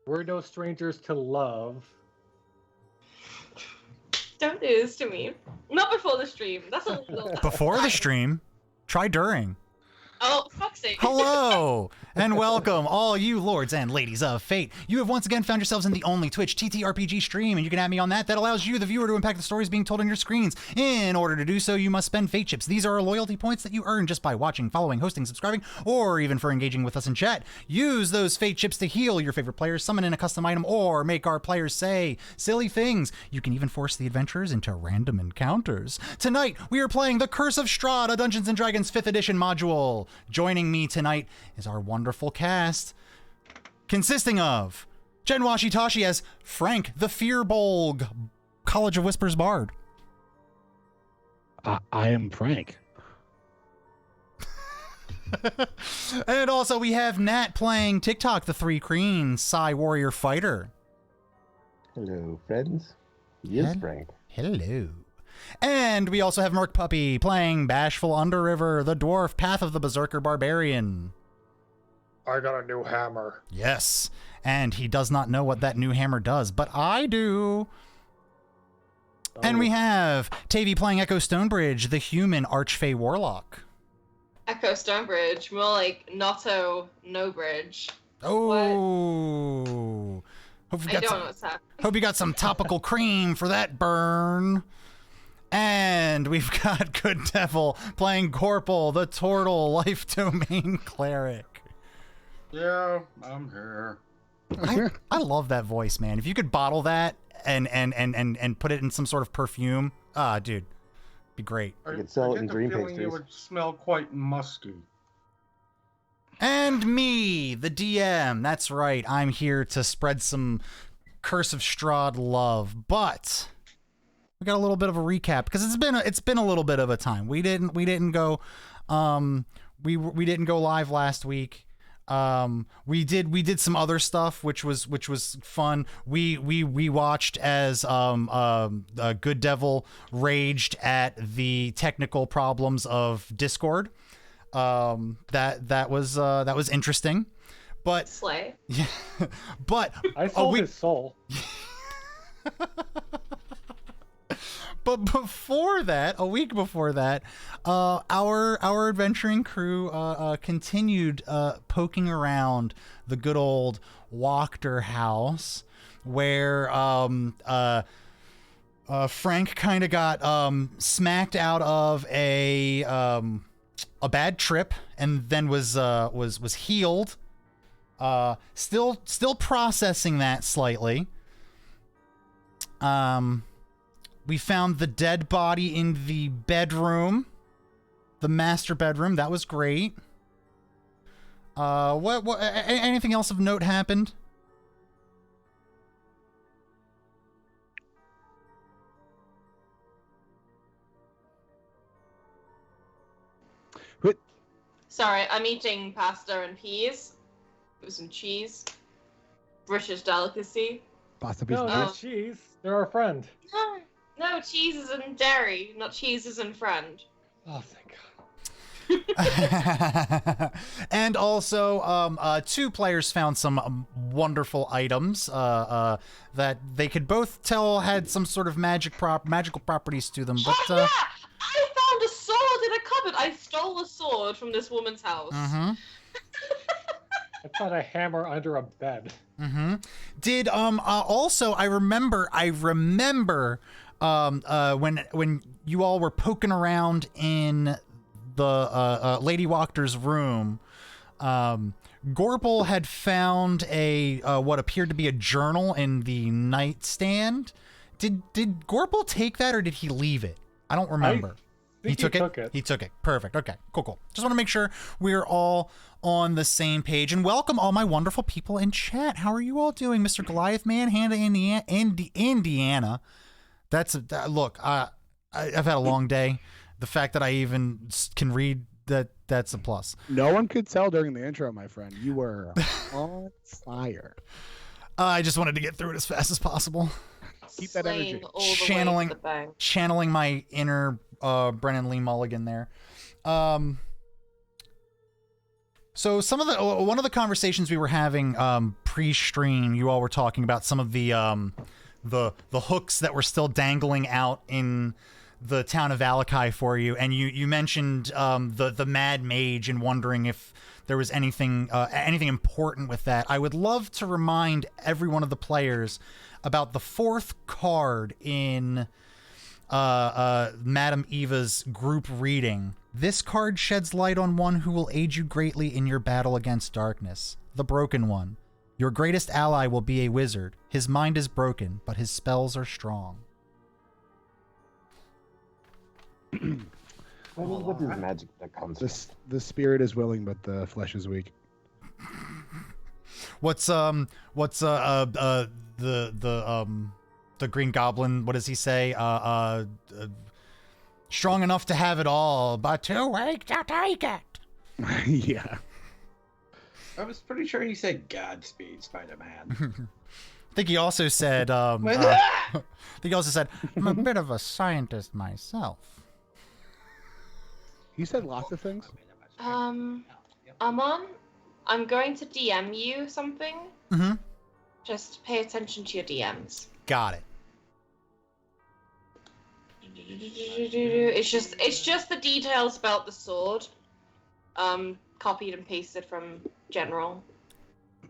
We're no strangers to love. Don't do this to me. Not before the stream. That's illegal. Before the stream, try during. Oh, fuck's sake. Hello, and welcome, all you lords and ladies of fate. You have once again found yourselves in the only Twitch TTRPG stream, and you can add me on that. That allows you, the viewer, to impact the stories being told on your screens. In order to do so, you must spend fate chips. These are loyalty points that you earn just by watching, following, hosting, subscribing, or even for engaging with us in chat. Use those fate chips to heal your favorite players, summon in a custom item, or make our players say silly things. You can even force the adventurers into random encounters. Tonight, we are playing The Curse of Strahd, a Dungeons & Dragons 5th edition module. Joining me tonight is our wonderful cast, consisting of Jen Washitashi as Frank the Fearbolg, College of Whispers Bard. I am Frank. And also we have Nat playing TikTok, the Three Creens, Psy Warrior Fighter. Hello, friends. Yes, Frank. Hello. And we also have Merc Puppy playing Bashful Underriver, the Dwarf, Path of the Berserker Barbarian. I got a new hammer. Yes, and he does not know what that new hammer does, but I do. Oh. And we have Tavy playing Echo Stonebridge, the human Archfey Warlock. Echo Stonebridge, more like Notto No Bridge. Oh. Hope you I don't know what's happening. Hope you got some topical cream for that burn. And we've got Good Devil playing Corpal, the Turtle Life Domain Cleric. Yeah, I'm here. I love that voice, man. If you could bottle that and put it in some sort of perfume, dude, be great. You could sell it in dream pastries. pastries. It would smell quite musky. And me, the DM. That's right. I'm here to spread some Curse of Strahd love, but we got a little bit of a recap because it's been a little bit of a time. We didn't go we didn't go live last week. We did some other stuff which was fun. We watched as Good Devil raged at the technical problems of Discord. That was interesting. But Slay. Yeah. But I sold his soul. But before that, a week before that, our adventuring crew continued poking around the good old Wachter house, where Frank kind of got smacked out of a bad trip, and then was healed. Still processing that slightly. We found the dead body in the bedroom, the master bedroom. That was great. Anything else of note happened? Sorry, I'm eating pasta and peas with some cheese. British delicacy. Pasta, peas, No, and they're cheese. cheese. They're our friend. No, cheese is in dairy, not cheese is in friend. Oh, thank God. And also, two players found some wonderful items that they could both tell had some sort of magical properties to them. But Yeah! I found a sword in a cupboard! I stole a sword from this woman's house. Mm-hmm. I found a hammer under a bed. Mm-hmm. Did also I remember when you all were poking around in the Lady Wachter's room, Gorpal had found a what appeared to be a journal in the nightstand. Did Gorpal take that, or did he leave it? I don't remember. He took it. He took it. Perfect. Okay. Cool. Just want to make sure we're all on the same page. And welcome all my wonderful people in chat. How are you all doing, Mr. Goliath Man, Hannah, Indiana? Look. I've had a long day. The fact that I even can read that's a plus. No one could tell during the intro, my friend. You were on fire. I just wanted to get through it as fast as possible. Keep that energy. Slaying all the way to the bank. Channeling my inner Brennan Lee Mulligan there. So one of the conversations we were having pre-stream, you all were talking about some of the hooks that were still dangling out in the town of Vallaki for you, and you mentioned the Mad Mage and wondering if there was anything important with that. I would love to remind every one of the players about the fourth card in Madame Eva's group reading. This card sheds light on one who will aid you greatly in your battle against darkness, the Broken One. Your greatest ally will be a wizard. His mind is broken, but his spells are strong. What is magic that comes? The spirit is willing, but the flesh is weak. What's the Green Goblin? What does he say? Strong enough to have it all, but too weak to take it. Yeah. I was pretty sure he said Godspeed, Spider-Man. I think he also said. I think he also said, "I'm a bit of a scientist myself." He said lots of things. Amon, I'm going to DM you something. Mm-hmm. Just pay attention to your DMs. Got it. It's just the details about the sword. Copied and pasted from General.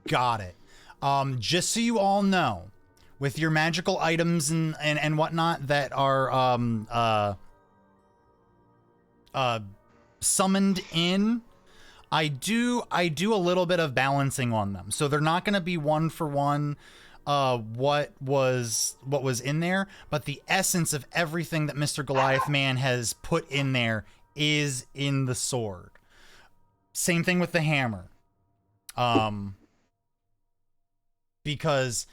Got it. Just so you all know, with your magical items and whatnot that are summoned in, I do a little bit of balancing on them, so they're not going to be one for one what was in there, but the essence of everything that Mr. Goliath Man has put in there is in the sword. Same thing with the hammer. Because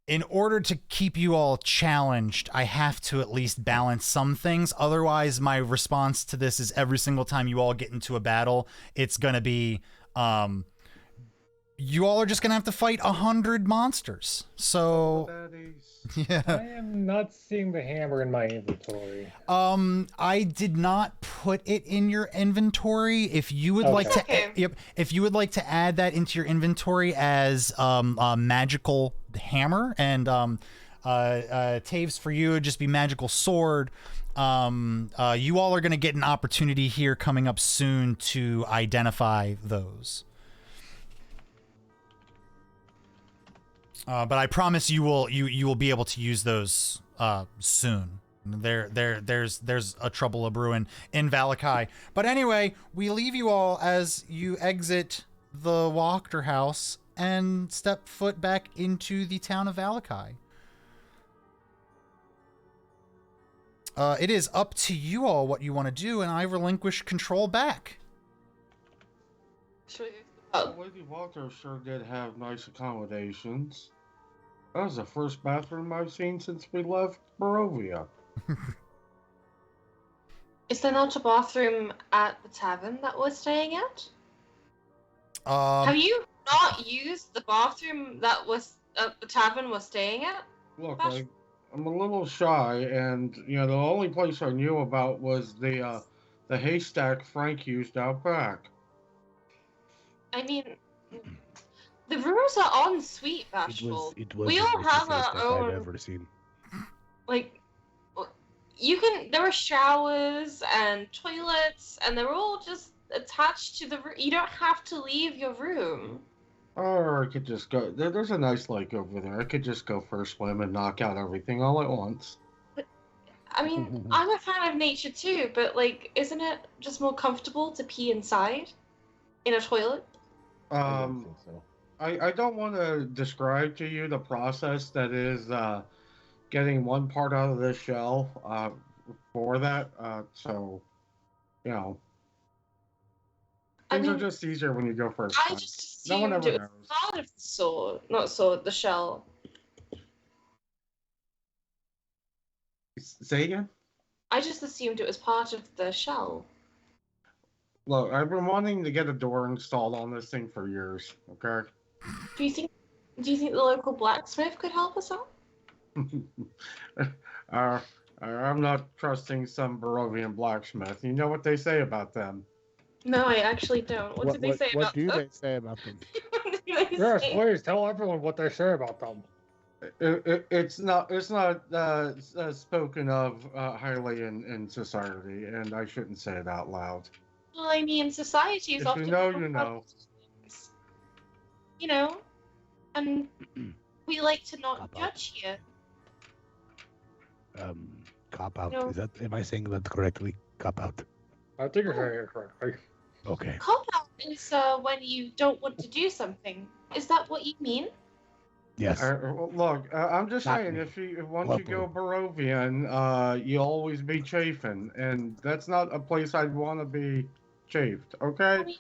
in order to keep you all challenged, I have to at least balance some things. Otherwise, my response to this is every single time you all get into a battle, it's going to be, you all are just going to have to fight 100 monsters. So, yeah. I am not seeing the hammer in my inventory. I did not put it in your inventory. If you would like to, if you would like to add that into your inventory as a magical hammer, and Taves for you would just be magical sword. You all are going to get an opportunity here coming up soon to identify those. But I promise you will be able to use those soon. There's a trouble a brewing in Vallaki. But anyway, we leave you all as you exit the Wachter house and step foot back into the town of Vallaki. It is up to you all what you want to do, and I relinquish control back. Lady Walter sure did have nice accommodations. That was the first bathroom I've seen since we left Barovia. Is there not a bathroom at the tavern that we're staying at? Have you not used the bathroom that was at the tavern we're staying at? Look, I'm a little shy, and the only place I knew about was the haystack Frank used out back. I mean, the rooms are en suite, Bashful. We all have our own. I've ever seen. Like, there are showers and toilets, and they're all just attached to the room. You don't have to leave your room. Or I could just go. There's a nice lake over there. I could just go for a swim and knock out everything all at once. But, I mean, I'm a fan of nature too, but isn't it just more comfortable to pee inside, in a toilet? I don't think so. I don't want to describe to you the process that is getting one part out of the shell for that. Things are just easier when you go first. I just assumed it was part of the sword, the shell. Say again? I just assumed it was part of the shell. Look, I've been wanting to get a door installed on this thing for years, okay? Do you think the local blacksmith could help us out? I'm not trusting some Barovian blacksmith. You know what they say about them. No, I actually don't. What did they say what about do them? they say about them? What do they Yes, say? please tell everyone what they say about them. It's not spoken of highly in society, and I shouldn't say it out loud. Well, I mean, society is If often you know, you know. You know, and we like to not Cop out. judge here. Cop out. No. Am I saying that correctly? Cop out. I think you're saying it correctly. Okay. Cop out is when you don't want to do something. Is that what you mean? Yes. Look, I'm just Not saying, me. if once you go Barovian, you'll always be chafing, and that's not a place I'd want to be chafed. Okay? I mean,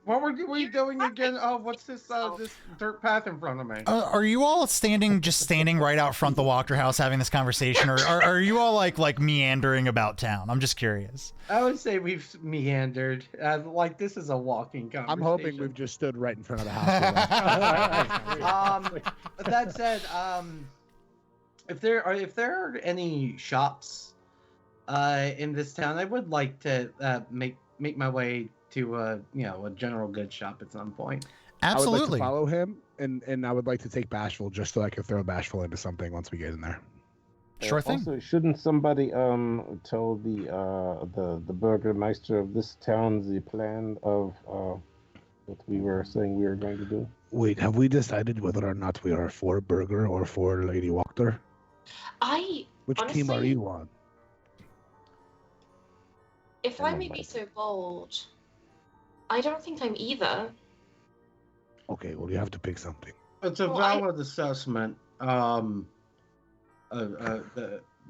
What were we doing again? Oh, what's this this dirt path in front of me? Are you all standing right out front the Walker House having this conversation, or are you all like meandering about town? I'm just curious. I would say we've meandered. Like this is a walking conversation. I'm hoping we've just stood right in front of the house. That said, if there are any shops in this town, I would like to make my way to a general goods shop at some point. Absolutely. I would like to follow him, and I would like to take Bashful just so I can throw Bashful into something once we get in there. Sure thing. Also, shouldn't somebody tell the burgermeister of this town the plan of what we were saying we were going to do? Wait, have we decided whether or not we are for Burger or for Lady Walker? Which team are honestly, you on? If I may be so bold, I don't think I'm either. Okay, well, you have to pick something. It's a valid assessment.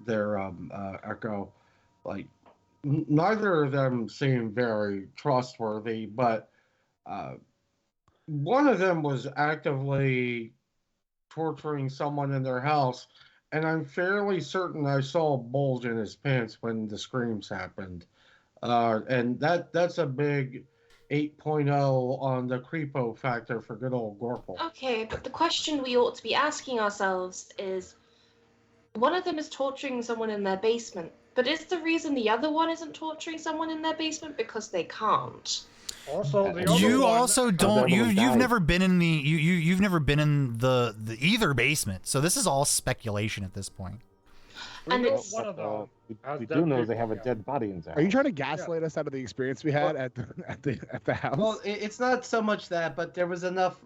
Their echo, like neither of them seem very trustworthy, but one of them was actively torturing someone in their house, and I'm fairly certain I saw a bulge in his pants when the screams happened. And that's a big 8.0 on the creepo factor for good old Gorple. Okay, but the question we ought to be asking ourselves is, one of them is torturing someone in their basement, but is the reason the other one isn't torturing someone in their basement because they can't? Also, the other You one, also don't. You've never been in you've never been in the either basement. So this is all speculation at this point. And it's one of them. We do know they have a dead body in there. Are you trying to gaslight us out of the experience we had at the house? Well, it's not so much that, but there was enough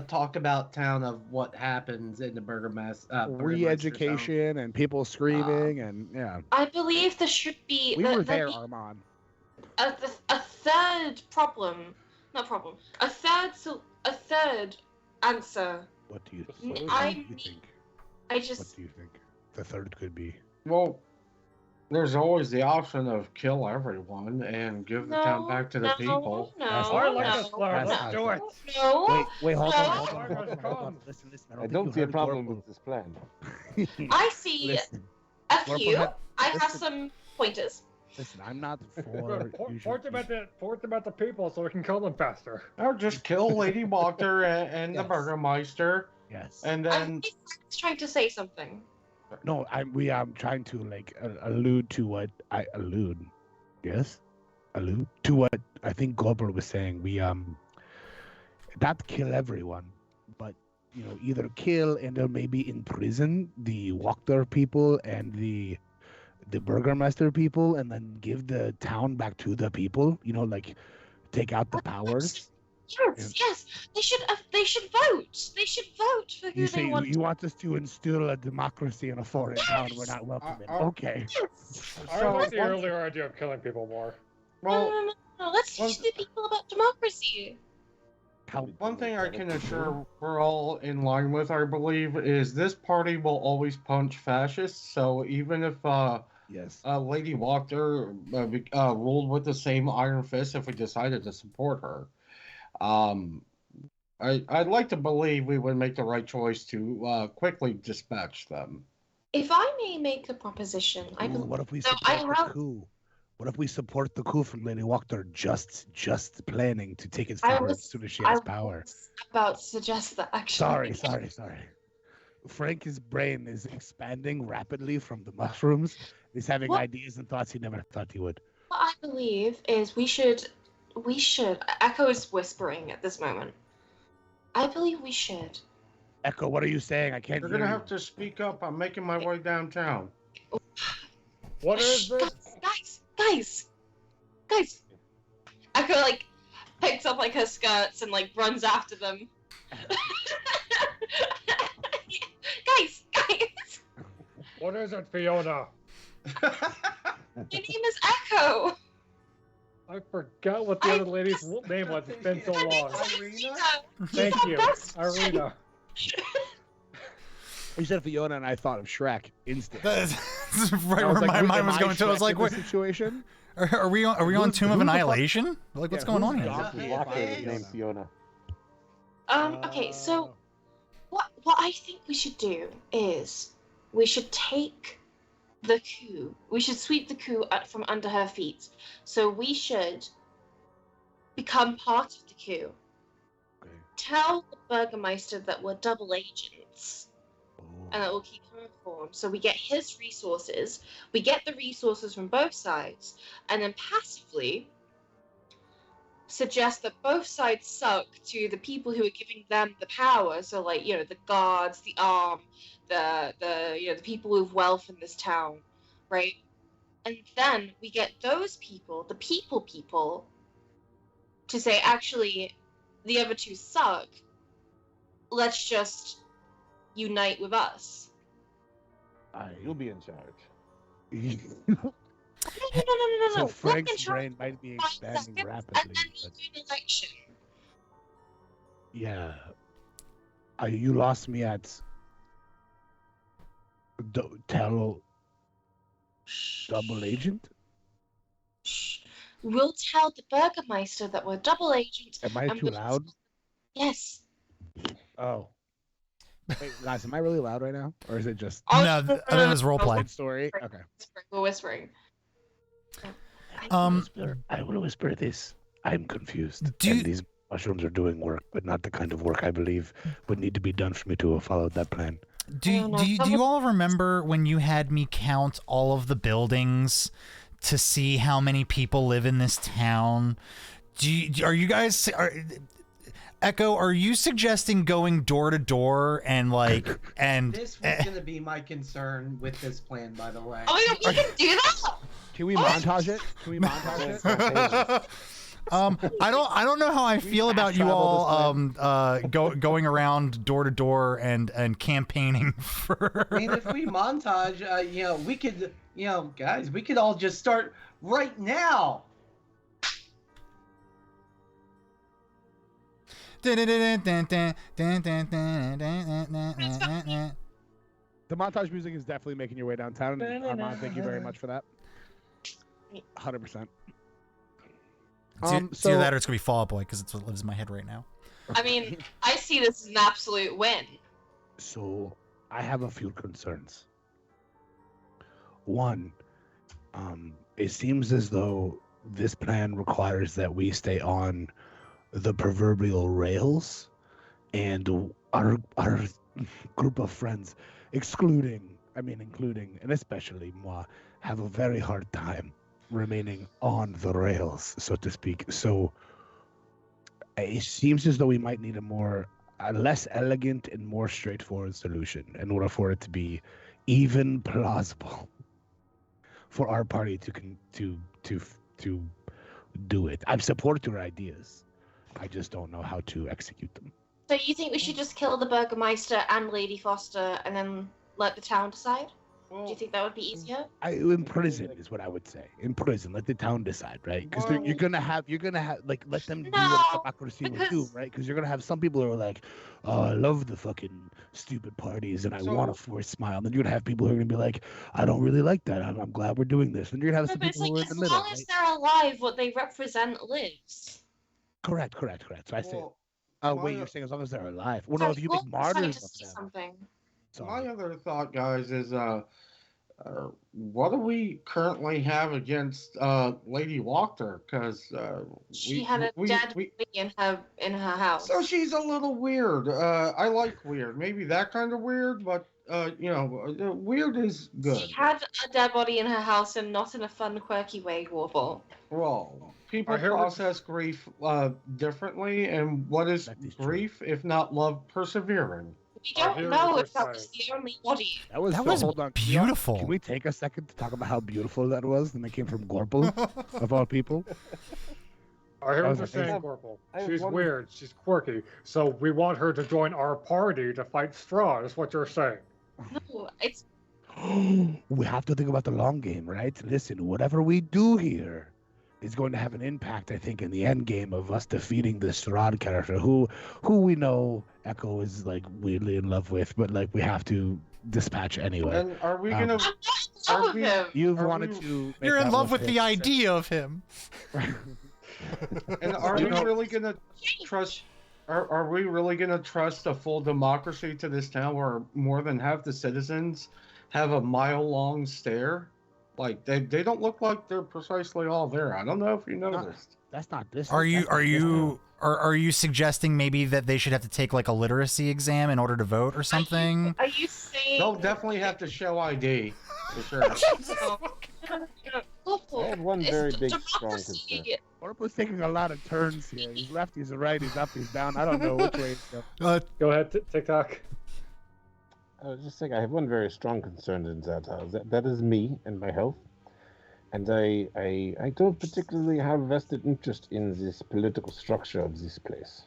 talk about town of what happens in the burgermaster. Re-education and people screaming and yeah. I believe there should be We were there, Armand. a third problem, not problem, a third answer. What do you N- think? I What do you mean- think? I What just do you think the third could be? Well, there's always the option of kill everyone and give the town back to the people. No, I like this plan. That's Let's do it. no. Wait, hold No. on. Listen. I don't see a problem with this plan. I see Listen, a Gorple few. had- I have listen. some pointers. listen, I'm not for. Point them at the people so we can kill them faster. Or just kill Lady Walker and the Yes. Burgermeister, Yes. and then He's trying to say something. No, I'm trying to allude to what I allude. Yes, allude to what I think Goldberg was saying. We not kill everyone, but either kill and then maybe imprison the Walker people and the Burgermeister people, and then give the town back to the people. Take out the powers. Yes. They should vote. They should vote for who You they say want. you want us to instill a democracy in a foreign town we're not welcome in. Okay. I like the earlier idea of killing people more. No. Let's teach the people about democracy. one thing I can assure we're all in line with, I believe, is this party will always punch fascists. So even if Yes. Lady Walker ruled with the same iron fist, if we decided to support her, I'd like to believe we would make the right choice to quickly dispatch them. If I may make a proposition, I believe. What if we So support the coup? What if we support the coup from Lady Walker just planning to take it forward as soon as she has power? was about to suggest that actually. Sorry. Frank's brain is expanding rapidly from the mushrooms. He's having What? ideas and thoughts he never thought he would. What I believe is we should we should. Echo is whispering at this moment. I believe we should. Echo, what are you saying? I can't You're hear gonna you. have to speak up. I'm making my way downtown. What is Shh, this? guys. Echo like picks up like her skirts and like runs after them. guys. What is it, Fiona? My name is Echo. I forgot what the other lady's name was. It's been so long. Irina? Thank She's our you, best friend. Irina. You said Fiona, and I thought of Shrek instant. That's right I where like, my wait, mind am was going to. I was Shrek like, in this what, situation? are we on Who's- Tomb of who the fuck- Annihilation? Like, what's Yeah, going who's on here? donkey? Walker is named Fiona. Okay, so what I think we should do is we should take the coup. We should sweep the coup from under her feet. So we should become part of the coup. Okay. Tell the Burgermeister that we're double agents and that we'll keep him informed. So we get his resources, we get the resources from both sides, and then passively suggest that both sides suck to the people who are giving them the power. So, like, you know, the guards, the arm, the people with wealth in this town, right? And then we get those people, the people, to say, actually, the other two suck. Let's just unite with us. You'll be in charge. No. So We'll Frank's control brain might be 5 expanding seconds, rapidly. and then we'll But do an election. yeah, you lost me at. Tell double agent. Shh. We'll tell the Burgermeister that we're double agents. Am I and too we'll- loud? Yes. Oh. Wait, guys, am I really loud right now, or is it just No, I think it was roleplay. good story? Okay. We're whispering. I will whisper this. I'm confused. Do you- And these mushrooms are doing work, but not the kind of work I believe would need to be done for me to have followed that plan. Do don't know. you all remember when you had me count all of the buildings to see how many people live in this town? Are you guys Echo, are you suggesting going door to door and like and This was gonna be my concern with this plan, by the way. Oh my god, we can do that? Can we montage it? Can we montage it? I don't know how I feel about you all going around door to door and campaigning for. I mean, if we montage, we could, guys, we could all just start right now. The montage music is definitely making your way downtown. And Armand, thank you very much for that. 100%. It's either that or it's gonna be Fall Out Boy because it's what lives in my head right now. I mean, I see this as an absolute win. So I have a few concerns. One, it seems as though this plan requires that we stay on the proverbial rails, and our group of friends, including and especially moi, have a very hard time remaining on the rails, so to speak. So it seems as though we might need a less elegant and more straightforward solution in order for it to be even plausible for our party to do it. I support your ideas. I just don't know how to execute them. So you think we should just kill the Burgermeister and Lady Foster and then let the town decide? Do you think that would be easier? In prison is what I would say. In prison, let the town decide, right? Because Well- you're gonna have like let them do No, what democracy will do, because- right? Because you're gonna have some people who are like, oh, I love the fucking stupid parties and I want a So- forced smile. And then you're gonna have people who are gonna be like, I don't really like that. I'm glad we're doing this. And you're gonna have No, some but it's people like who are in as the middle. long as Right? they're alive, what they represent lives. Correct. So I say, Well, wait, my- you're saying as long as they're alive? Well, no, if you We'll make decide martyrs to of see them. something. My Sorry. other thought, guys, is what do we currently have against Lady Walker? Because She had a dead we, body in her house. so she's a little weird. I like weird. Maybe that kind of weird, but weird is good. She had a dead body in her house and not in a fun, quirky way, Warble. Well, people Our hero- process grief differently, and what is That is true. grief if not love persevering? We Our don't heroes know are if that was the only body. That was, That so was hold on. beautiful. Can we take a second to talk about how beautiful that was? And it came from Gorple, of all people. Our heroes are Okay. saying, I have- Corporal, I have she's one- weird, she's quirky, so we want her to join our party to fight Strahd, is what you're saying. No, it's We have to think about the long game, right? Listen, whatever we do here is going to have an impact, I think, in the end game of us defeating this Strahd character, who we know Echo is like weirdly in love with, but like we have to dispatch anyway. And are we Um, gonna? I'm not in love with him. You've Are wanted we- to. make You're in that love wolf with the hit. idea of him. And are You we know- really gonna trust? Are we really gonna trust a full democracy to this town where more than half the citizens have a mile-long stare? Like they don't look like they're precisely all there. I don't know if you noticed. That's not this. Are you that's not this town. are you suggesting maybe that they should have to take like a literacy exam in order to vote or something? Are you saying? They'll definitely have to show ID for sure. Awful. I have one It's very big, strong democracy. concern. Orpo's taking a lot of turns here. He's left, he's right, he's up, he's down. I don't know which way he's going. Go ahead, TikTok. I was just saying, I have one very strong concern in that that is me and my health, and I don't particularly have vested interest in this political structure of this place.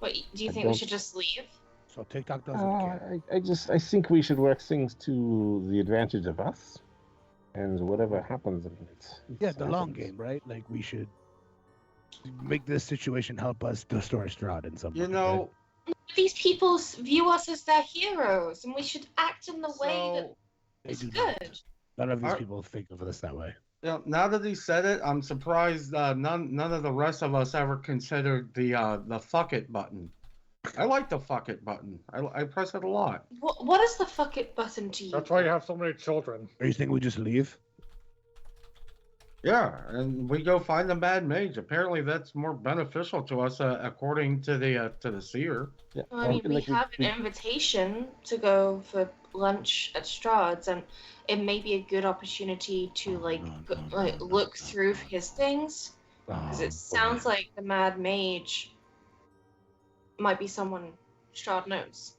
Wait, do you I think we don't- should just leave? So TikTok doesn't care. I think we should work things to the advantage of us, and whatever happens, I mean, it's Yeah, the long happens. game, right? Like we should make this situation help us destroy Strahd in some You way, know, These people view us as their heroes, and we should act in the way that so They is do not. good. None of these Are- people think of us that way. you know, now that he said it, I'm surprised none of the rest of us ever considered the fuck it button. I like the fuck it button. I press it a lot. What is the fuck it button to you? That's why you have so many children. Are you saying we just leave? Yeah, and we go find the Mad Mage. Apparently, that's more beneficial to us, according to the seer. Yeah, Well, I mean, we like have an invitation to go for lunch at Strahd's, and it may be a good opportunity to look through his things, because Oh, it sounds like the Mad Mage might be someone Strahd knows.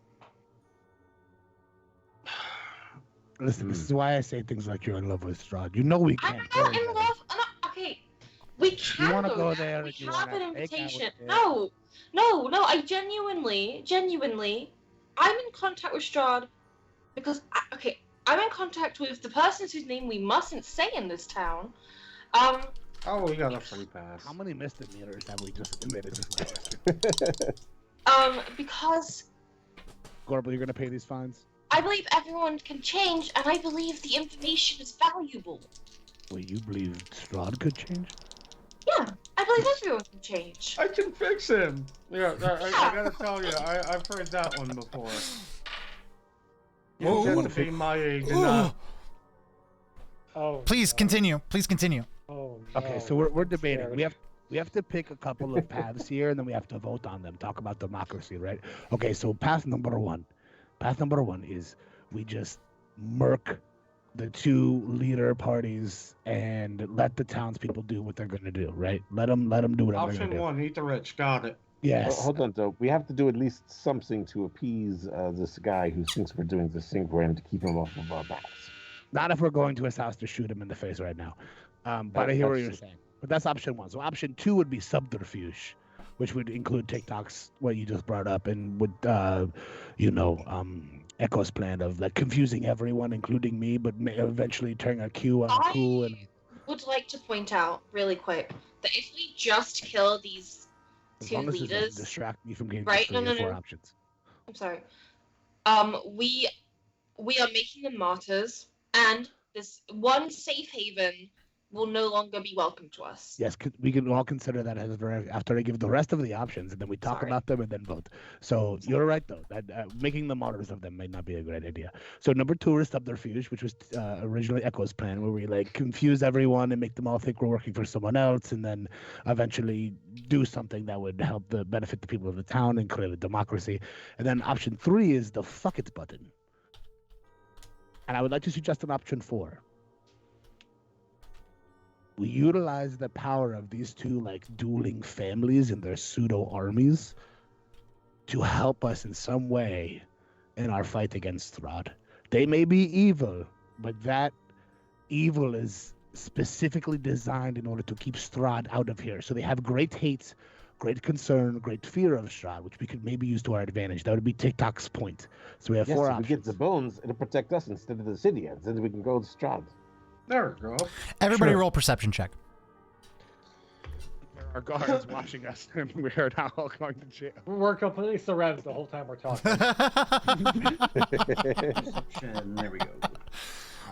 Listen, this is why I say things like you're in love with Strahd. You know we I'm can't. not go in there. love. Okay, we can wanna go go there. there We and you have wanna an make out invitation. with it. No. I genuinely, I'm in contact with Strahd because I'm in contact with the person whose name we mustn't say in this town. Oh, we got a free pass. How many misdemeanors have we just committed? Because Gorble, you're gonna pay these fines? I believe everyone can change, and I believe the information is valuable. Wait, you believe Strahd could change? Yeah, I believe everyone can change. I can fix him. Yeah, I gotta tell you, I've heard that one before. You Oh. shouldn't be my age and not. Oh. Please no. continue. Please continue. Oh, Okay, no. so we're I'm debating. scared. We have to pick a couple of paths here, and then we have to vote on them. Talk about democracy, right? Okay, so path number one. Path number one is we just murk the two leader parties and let the townspeople do what they're gonna do, right? Let them do whatever they're Option gonna do. one, eat the rich. Got it. Yes. Hold on, though. We have to do at least something to appease this guy who thinks we're doing this thing for him to keep him off of our backs. Not if we're going to his house to shoot him in the face right now. But I hear what you're That's- saying. But that's option one. So option two would be subterfuge, which would include TikTok's what you just brought up, and would Echo's plan of like confusing everyone, including me, but eventually turning a Q on a Q. And Would like to point out really quick that if we just kill these as two long as it doesn't leaders, distract me from getting Right, three no, or no, four no. options. I'm sorry. We are making them martyrs, and this one safe haven will no longer be welcome to us. Yes, we can all consider that as after I give the rest of the options, and then we talk Sorry. about them and then vote. So you're right though that making the martyrs of them might not be a great idea. So number two is subterfuge, which was originally Echo's plan, where we like confuse everyone and make them all think we're working for someone else, and then eventually do something that would help benefit the people of the town and create a democracy. And then option three is the fuck it button. And I would like to suggest an option four. we utilize the power of these two like dueling families and their pseudo armies to help us in some way in our fight against Strahd. They may be evil, but that evil is specifically designed in order to keep Strahd out of here. So they have great hate, great concern, great fear of Strahd, which we could maybe use to our advantage. That would be TikTok's point. So we have Yes, four if we options. get the bones, it'll protect us instead of the city, and then we can go to Strahd. There we go. Everybody Sure. roll perception check. There are guards watching us, and we are now all going to jail. We're completely surrounded the whole time we're talking. Perception, there we go.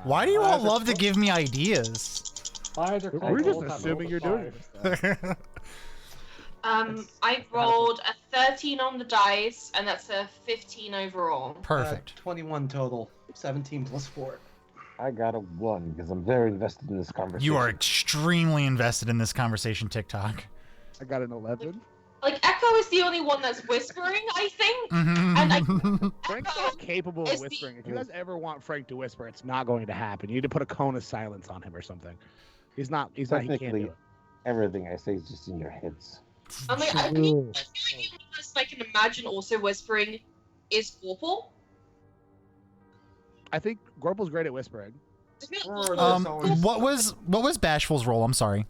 Why do you all love to give me ideas? Either We're close the just whole time, assuming roll you're the doing five. this. I rolled a 13 on the dice, and that's a 15 overall. Perfect. 21 total. 17 plus 4. I got a 1 because I'm very invested in this conversation. You are extremely invested in this conversation, TikTok. I got an 11. Like, Echo is the only one that's whispering, I think. And I- Frank's Echo not capable of is the- whispering. If you guys ever want Frank to whisper, it's not going to happen. You need to put a cone of silence on him or something. He can't do Technically, it. everything I say is just in your heads. I'm like, I feel like I can imagine also whispering is Gorple. I think Gorple's great at whispering. What was Bashful's roll? I'm sorry.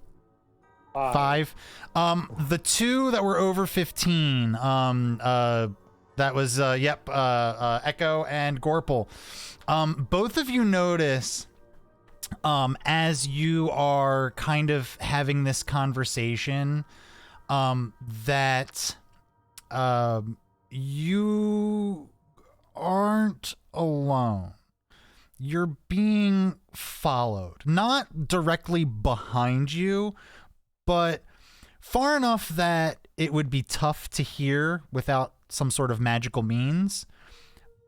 5. The two that were over 15. That was Echo and Gorple. Both of you notice as you are kind of having this conversation that you aren't alone. You're being followed, not directly behind you, but far enough that it would be tough to hear without some sort of magical means,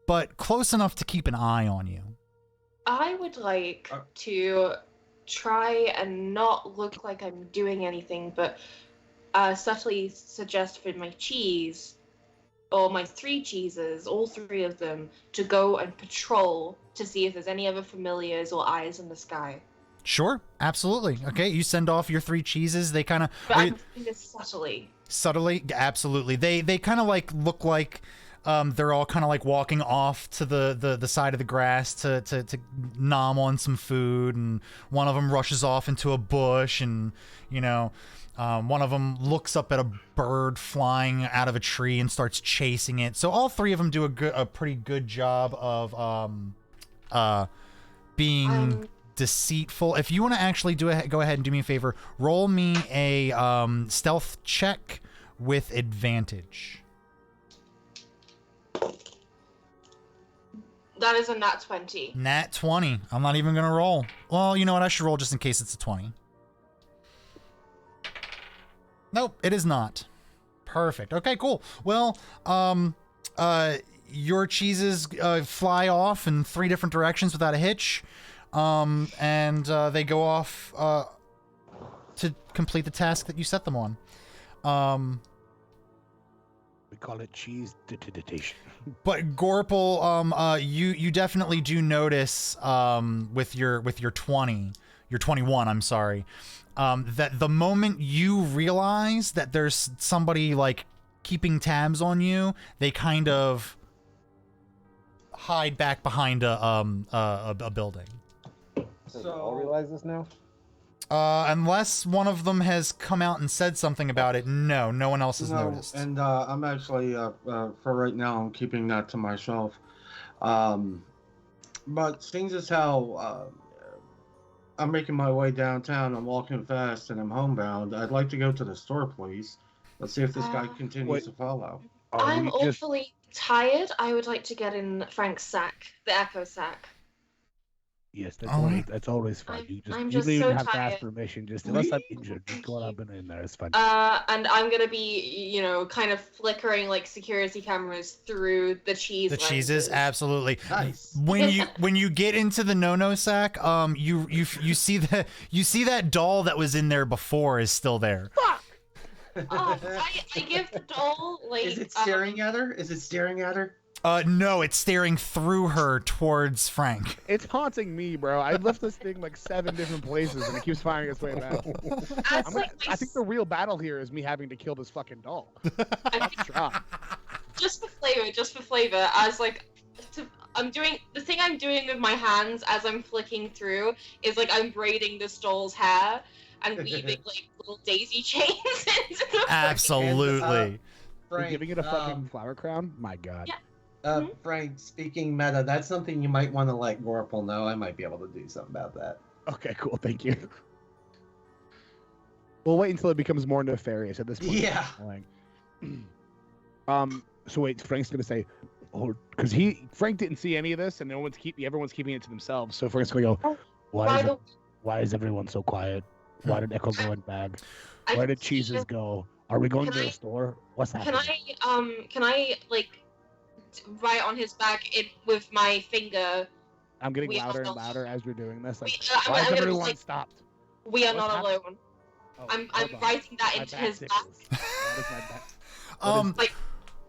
but close enough to keep an eye on you. I would like to try and not look like I'm doing anything, but subtly suggest for my cheese, or my 3 cheeses, all 3 of them, to go and patrol to see if there's any other familiars or eyes in the sky. Sure, absolutely. Okay, you send off your 3 cheeses. They kind of But I'm doing this subtly. subtly, absolutely. They kind of like look like they're all kind of like walking off to the side of the grass to nom on some food, and one of them rushes off into a bush, and one of them looks up at a bird flying out of a tree and starts chasing it. So all 3 of them do a pretty good job of being deceitful. If you want to actually go ahead and do me a favor, roll me a stealth check with advantage. That is a nat 20. Nat 20. I'm not even gonna roll. Well, you know what? I should roll just in case it's a 20. Nope, it is not. Perfect. Okay, cool. Well, your cheeses fly off in 3 different directions without a hitch, and they go off to complete the task that you set them on. We call it cheese detation. But Gorple, you definitely do notice with your 21, I'm sorry, that the moment you realize that there's somebody like keeping tabs on you, they kind of hide back behind a building. So we all realize this now? Unless one of them has come out and said something about it, no one else has noticed. And I'm actually, for right now, I'm keeping that to myself. But seeing as how I'm making my way downtown, I'm walking fast, and I'm homebound, I'd like to go to the store, please. Let's see if this guy continues to follow. I'm awfully tired. I would like to get in Frank's sack, the Echo sack. Yes, that's always fun. You don't even have to ask permission. Just unless I'm injured, just go up and in there. It's fun. And I'm gonna be, kind of flickering like security cameras through the cheese. The cheeses, absolutely. Nice. When you get into the no sack, you see that doll that was in there before is still there. Fuck. I give the doll like. Is it staring at her? Is it staring at her? No, it's staring through her towards Frank. It's haunting me, bro. I left this thing like 7 different places, and it keeps finding its way back. I think the real battle here is me having to kill this fucking doll. Just for flavor, as like, I'm doing the thing I'm doing with my hands as I'm flicking through is like I'm braiding this doll's hair and weaving like little daisy chains into the Absolutely. You're Frank, giving it a fucking flower crown? My God. Yeah. Frank, speaking meta, that's something you might want to let Gorple know. I might be able to do something about that. Okay, cool. Thank you. We'll wait until it becomes more nefarious at this point. Yeah. So wait, Frank's gonna say, oh, because Frank didn't see any of this, and everyone's keeping it to themselves. So Frank's gonna go, why is everyone so quiet? Why did Echo go in bag? Where did cheeses go? Are we going to the store? What's happening? Can I like write on his back with my finger? I'm getting louder and louder as you're doing this. Like, why is everyone stopped? We are not alone. Oh, I'm writing that into his back.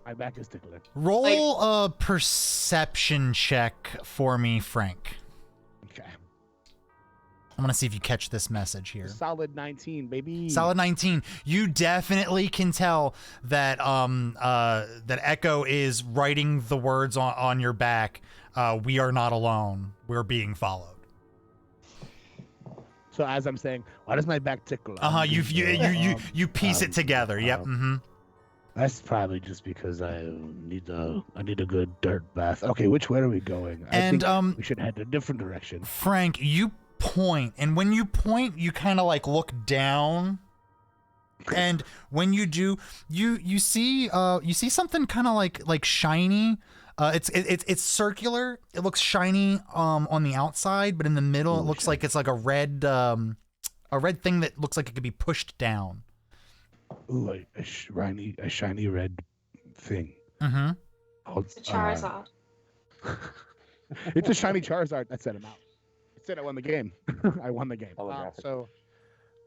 My back is tickling. Roll a perception check for me, Frank. Okay. I'm gonna see if you catch this message here. Solid 19, baby. Solid 19. You definitely can tell that that Echo is writing the words on your back. We are not alone. We're being followed. So as I'm saying, why does my back tickle? You piece it together. Yep. Mm-hmm. That's probably just because I need a good dirt bath. Okay, which way are we going? I think we should head a different direction. Frank, you point, and when you point, you kind of like look down, and when you do, you see something kind of like shiny. It's circular. It looks shiny on the outside, but in the middle, it looks like it's like a red thing that looks like it could be pushed down. Ooh, a shiny red thing. Mm-hmm. It's a Charizard. It's a shiny Charizard. That set him out. It said I won the game. I won the game. So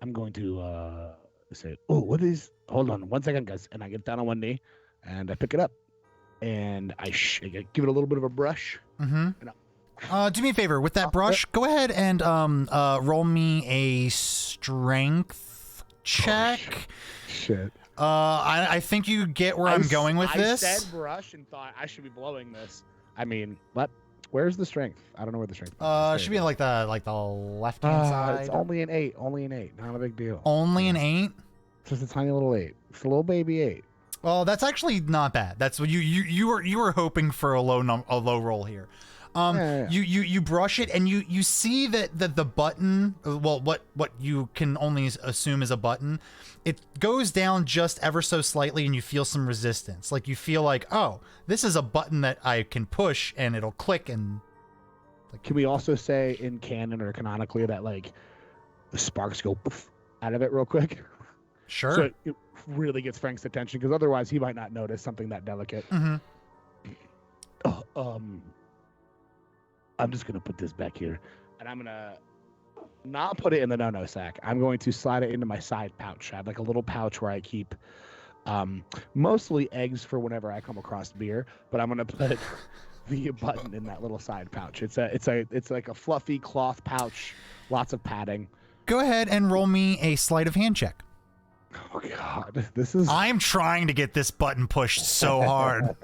I'm going to say, oh, what is? Hold on 1 second, guys. And I get down on one knee, and I pick it up, and I give it a little bit of a brush. Mm-hmm. Do me a favor with that brush. Go ahead and roll me a strength check. Shit. I think you get where I'm going with this. I said brush and thought I should be blowing this. I mean, what? Where's the strength? I don't know where the strength is. Should be like the left hand side. It's only an 8. Only an 8. Not a big deal. Only an 8? It's just a tiny little 8. It's a little baby 8. Well, that's actually not bad. That's what you were hoping for a low roll here. You brush it and you see that the button, well, what you can only assume is a button, it goes down just ever so slightly, and you feel some resistance. Like you feel like, oh, this is a button that I can push and it'll click. And like, can we also say in canon or canonically that like the sparks go poof out of it real quick? Sure. So it really gets Frank's attention, because otherwise he might not notice something that delicate. Mm-hmm. I'm just gonna put this back here, and I'm gonna not put it in the no-no sack. I'm going to slide it into my side pouch. I have like a little pouch where I keep mostly eggs for whenever I come across beer, but I'm gonna put the button in that little side pouch. It's like a fluffy cloth pouch, lots of padding. Go ahead and roll me a sleight of hand check. Oh God, this is. I'm trying to get this button pushed so hard.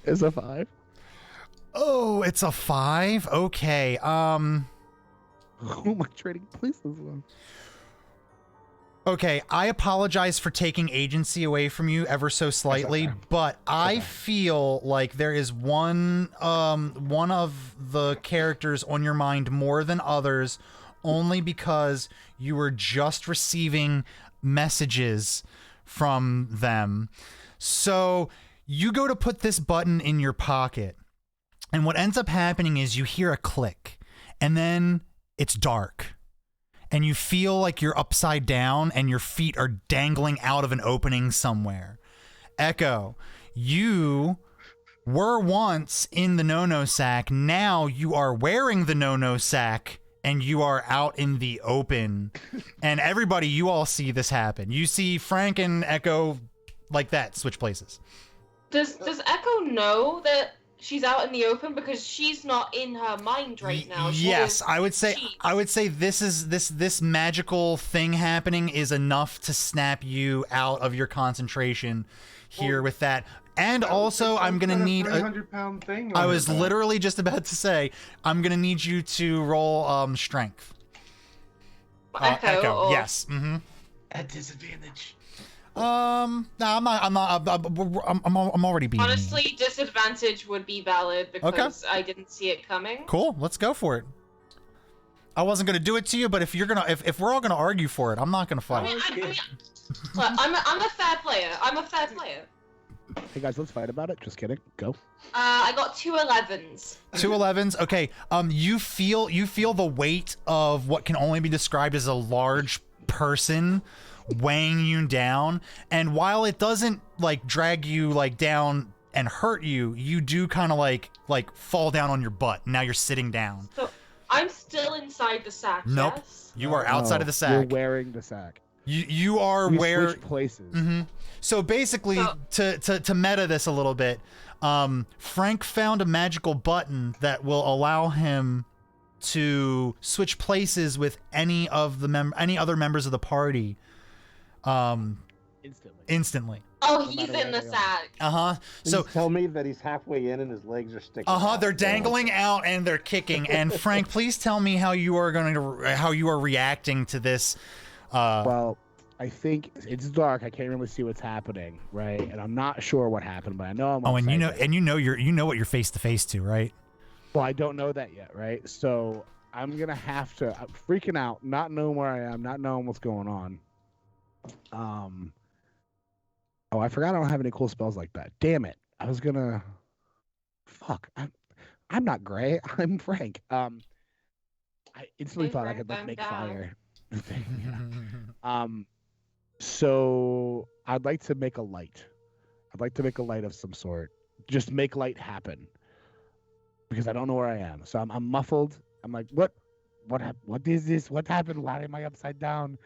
Is a 5? Oh, it's a 5. Okay. Who am I trading places with? Okay, I apologize for taking agency away from you ever so slightly, but I feel like there is one of the characters on your mind more than others, only because you were just receiving messages from them. So you go to put this button in your pocket, and what ends up happening is you hear a click, and then it's dark. And you feel like you're upside down and your feet are dangling out of an opening somewhere. Echo, you were once in the no-no sack. Now you are wearing the no-no sack and you are out in the open. And everybody, you all see this happen. You see Frank and Echo like that switch places. Does Echo know that she's out in the open, because she's not in her mind right now? Yes, I would say this magical thing happening is enough to snap you out of your concentration here with that. And also, I'm gonna need a 300-pound thing. I was literally just about to say, I'm gonna need you to roll strength. Echo. Or... Yes. Mm-hmm. At disadvantage. No, I'm already beating. Honestly, disadvantage would be valid because I didn't see it coming. Cool. Let's go for it. I wasn't gonna do it to you, but if we're all gonna argue for it, I'm not gonna fight. Look, I'm a fair player. I'm a fair player. Hey guys, let's fight about it. Just kidding. Go. I got 2 11s. 2 11s. Okay. You feel the weight of what can only be described as a large person weighing you down, and while it doesn't like drag you like down and hurt you, you do kind of like fall down on your butt. Now you're sitting down. So I'm still inside the sack. Nope. Yes? You are outside of the sack. You're wearing the sack. You are We where switched places. Mm-hmm. So basically, to meta this a little bit, Frank found a magical button that will allow him to switch places with any other members of the party. Instantly. Oh, he's in the sack. So tell me that he's halfway in and his legs are sticking. They're dangling out and they're kicking. And Frank, please tell me how you are reacting to this. Well, I think it's dark. I can't really see what's happening, right? And I'm not sure what happened, but I know I'm. Oh, and you know what you're face to face to, right? Well, I don't know that yet, right? So I'm gonna have to. I'm freaking out, not knowing where I am, not knowing what's going on. Oh, I forgot I don't have any cool spells like that. Damn it! I was gonna. Fuck. I'm not Gray. I'm Frank. I instantly thought I could make fire. So I'd like to make a light. I'd like to make a light of some sort. Just make light happen. Because I don't know where I am. So I'm muffled. I'm like, what is this? What happened? Why am I upside down?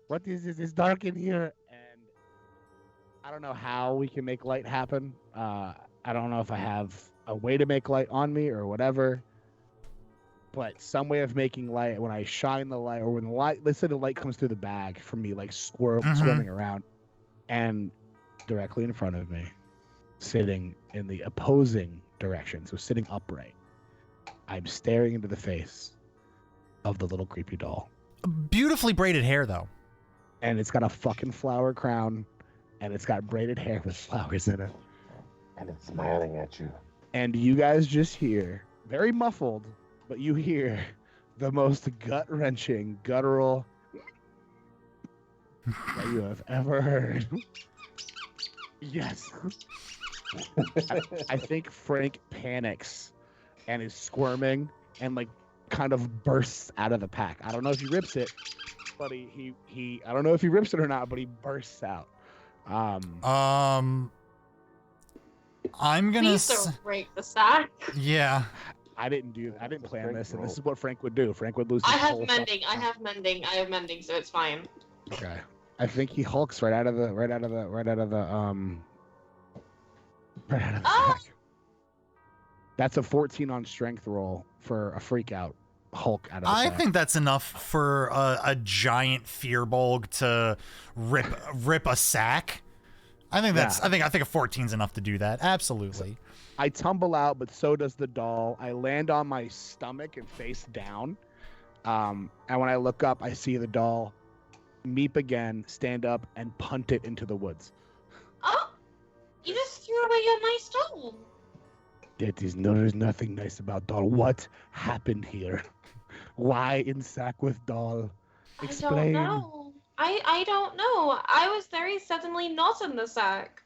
What is this? It's dark in here. And I don't know how we can make light happen. I don't know if I have a way to make light on me or whatever. But some way of making light when I shine the light, or when the light, let's say the light comes through the bag from me, like swimming around, and directly in front of me, sitting in the opposing direction, so sitting upright, I'm staring into the face of the little creepy doll. Beautifully braided hair, though. And it's got a fucking flower crown, and it's got braided hair with flowers in it. And it's smiling at you. And you guys just hear, very muffled, but you hear the most gut-wrenching, guttural that you have ever heard. Yes. I think Frank panics and is squirming and like kind of bursts out of the pack. I don't know if he rips it, but he I don't know if he rips it or not, but he bursts out. I'm gonna Please don't break the sack. Yeah. I didn't plan this, and this is what Frank would do. Frank would lose his I have whole mending, so it's fine. Okay. I think he hulks right out of the sack. That's a 14 on strength roll for a freak out Hulk out of the sack. I think that's enough for a giant fearbulg to rip a sack. I think a 14's enough to do that. Absolutely. I tumble out, but so does the doll. I land on my stomach and face down. And when I look up, I see the doll meep again, stand up, and punt it into the woods. Oh, you just threw away your nice doll. There's nothing nice about doll. What happened here? Why in sack with doll? Explain. I don't know. I don't know. I was very suddenly not in the sack.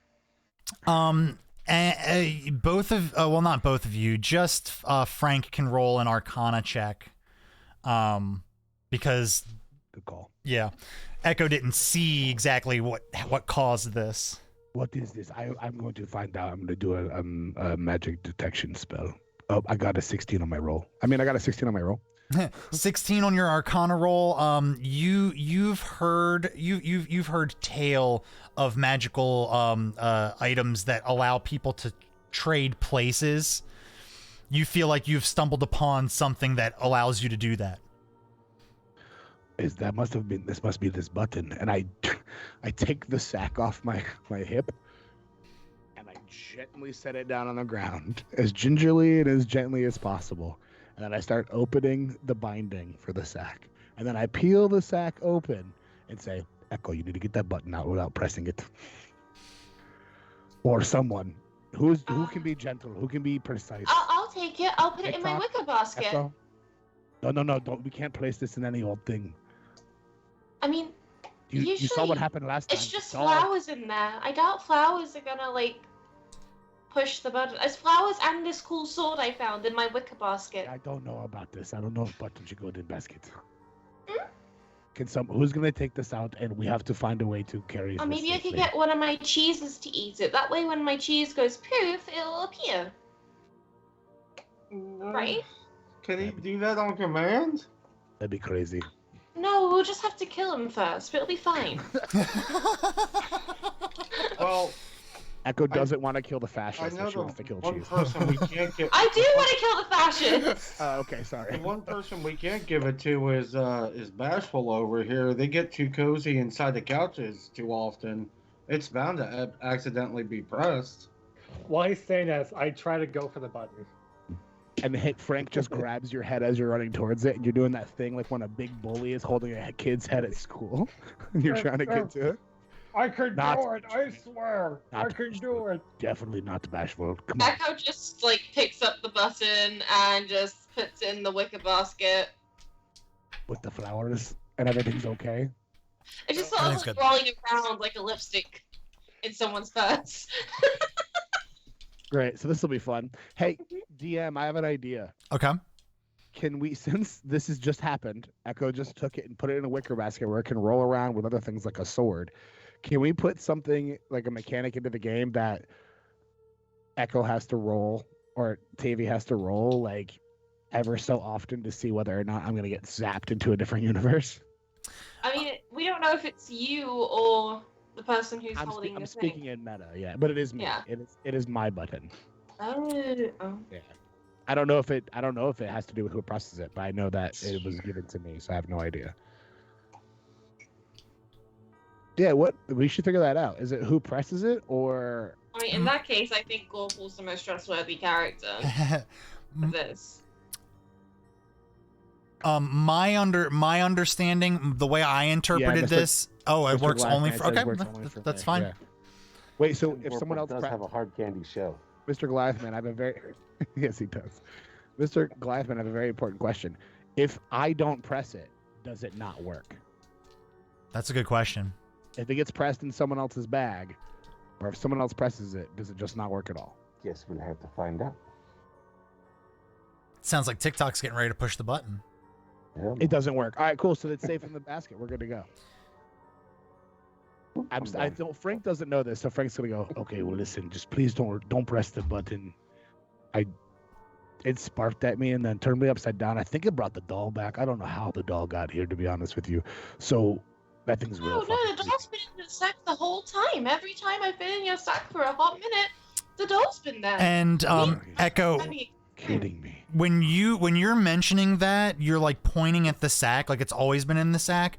Both of not both of you, just Frank can roll an Arcana check, because good call. Yeah, Echo didn't see exactly what caused this. What is this? I'm going to find out. I'm going to do a magic detection spell. Oh, I got a 16 on my roll. I got a 16 on my roll. 16 on your Arcana roll. You've heard tale of magical items that allow people to trade places. You feel like you've stumbled upon something that allows you to do that. This must be this button, and I take the sack off my hip, and I gently set it down on the ground as gingerly and as gently as possible, and then I start opening the binding for the sack, and then I peel the sack open and say, "Echo, you need to get that button out without pressing it." Or someone who can be gentle, who can be precise. I'll take it. I'll put it in my wicker basket. Echo? No, don't. We can't place this in any old thing. I mean, You saw what happened last time. it's just flowers in there. I doubt flowers are gonna, like, push the button. There's flowers and this cool sword I found in my wicker basket. I don't know about this. I don't know if buttons should go in the basket. Who's gonna take this out, and we have to find a way to carry it. Or maybe I could get one of my cheeses to eat it. That way when my cheese goes poof, it'll appear. Right? Can he do that on command? That'd be crazy. No, we'll just have to kill him first, but it'll be fine. Well, Echo doesn't want to kill the I fascist. know She wants to kill one cheese. person we can't give. I do want to kill the fascists! Okay, sorry. The one person we can't give it to is Bashful over here. They get too cozy inside the couches too often. It's bound to accidentally be pressed. While he's saying this, I try to go for the button. And Frank just grabs your head as you're running towards it, and you're doing that thing like when a big bully is holding a kid's head at school. And you're trying to get to it. I can Not- do it, I swear. I Not can do it. Definitely not the Bashful. Come on. Echo just, like, picks up the button and just puts it in the wicker basket. With the flowers, and everything's okay. It's just sort of Everything's like good. rolling around like a lipstick in someone's purse. Great. So this will be fun. Hey, DM, I have an idea. Okay. Can we, since this has just happened, Echo just took it and put it in a wicker basket where it can roll around with other things like a sword. Can we put something like a mechanic into the game that Echo has to roll or Tavi has to roll like ever so often to see whether or not I'm going to get zapped into a different universe? I mean, we don't know if it's you or the person who's I'm holding the speaking thing. in meta, yeah, but it is me. Yeah. It is my button. Oh. Yeah. I don't know if it has to do with who processes it, but I know that it was given to me, so I have no idea. Yeah, we should figure that out. Is it who presses it or I mean, in that case, I think Gorple's the most trustworthy character for this. My understanding, the way I interpreted Mr. this. Oh, it Mr. works only Glassman for. says Okay, it works only for that's me, fine. yeah. Wait, so if Gorple someone else does have a hard candy shell. Mr. Glassman, I have a very yes, he does. Mr. Glassman, I have a very important question. If I don't press it, does it not work? That's a good question. If it gets pressed in someone else's bag, or if someone else presses it, does it just not work at all? Guess we'll have to find out. Sounds like TikTok's getting ready to push the button. Yeah. It doesn't work. All right, cool. So it's safe in the basket. We're good to go. Frank doesn't know this, so Frank's gonna go. Okay, well, listen, just please don't press the button. It sparked at me and then turned me upside down. I think it brought the doll back. I don't know how the doll got here, to be honest with you. So that thing's real. No, the doll's been in the sack the whole time. Every time I've been in your sack for a hot minute, the doll's been there. And Echo, I mean, Kidding me. when you're mentioning that, you're like pointing at the sack, like it's always been in the sack.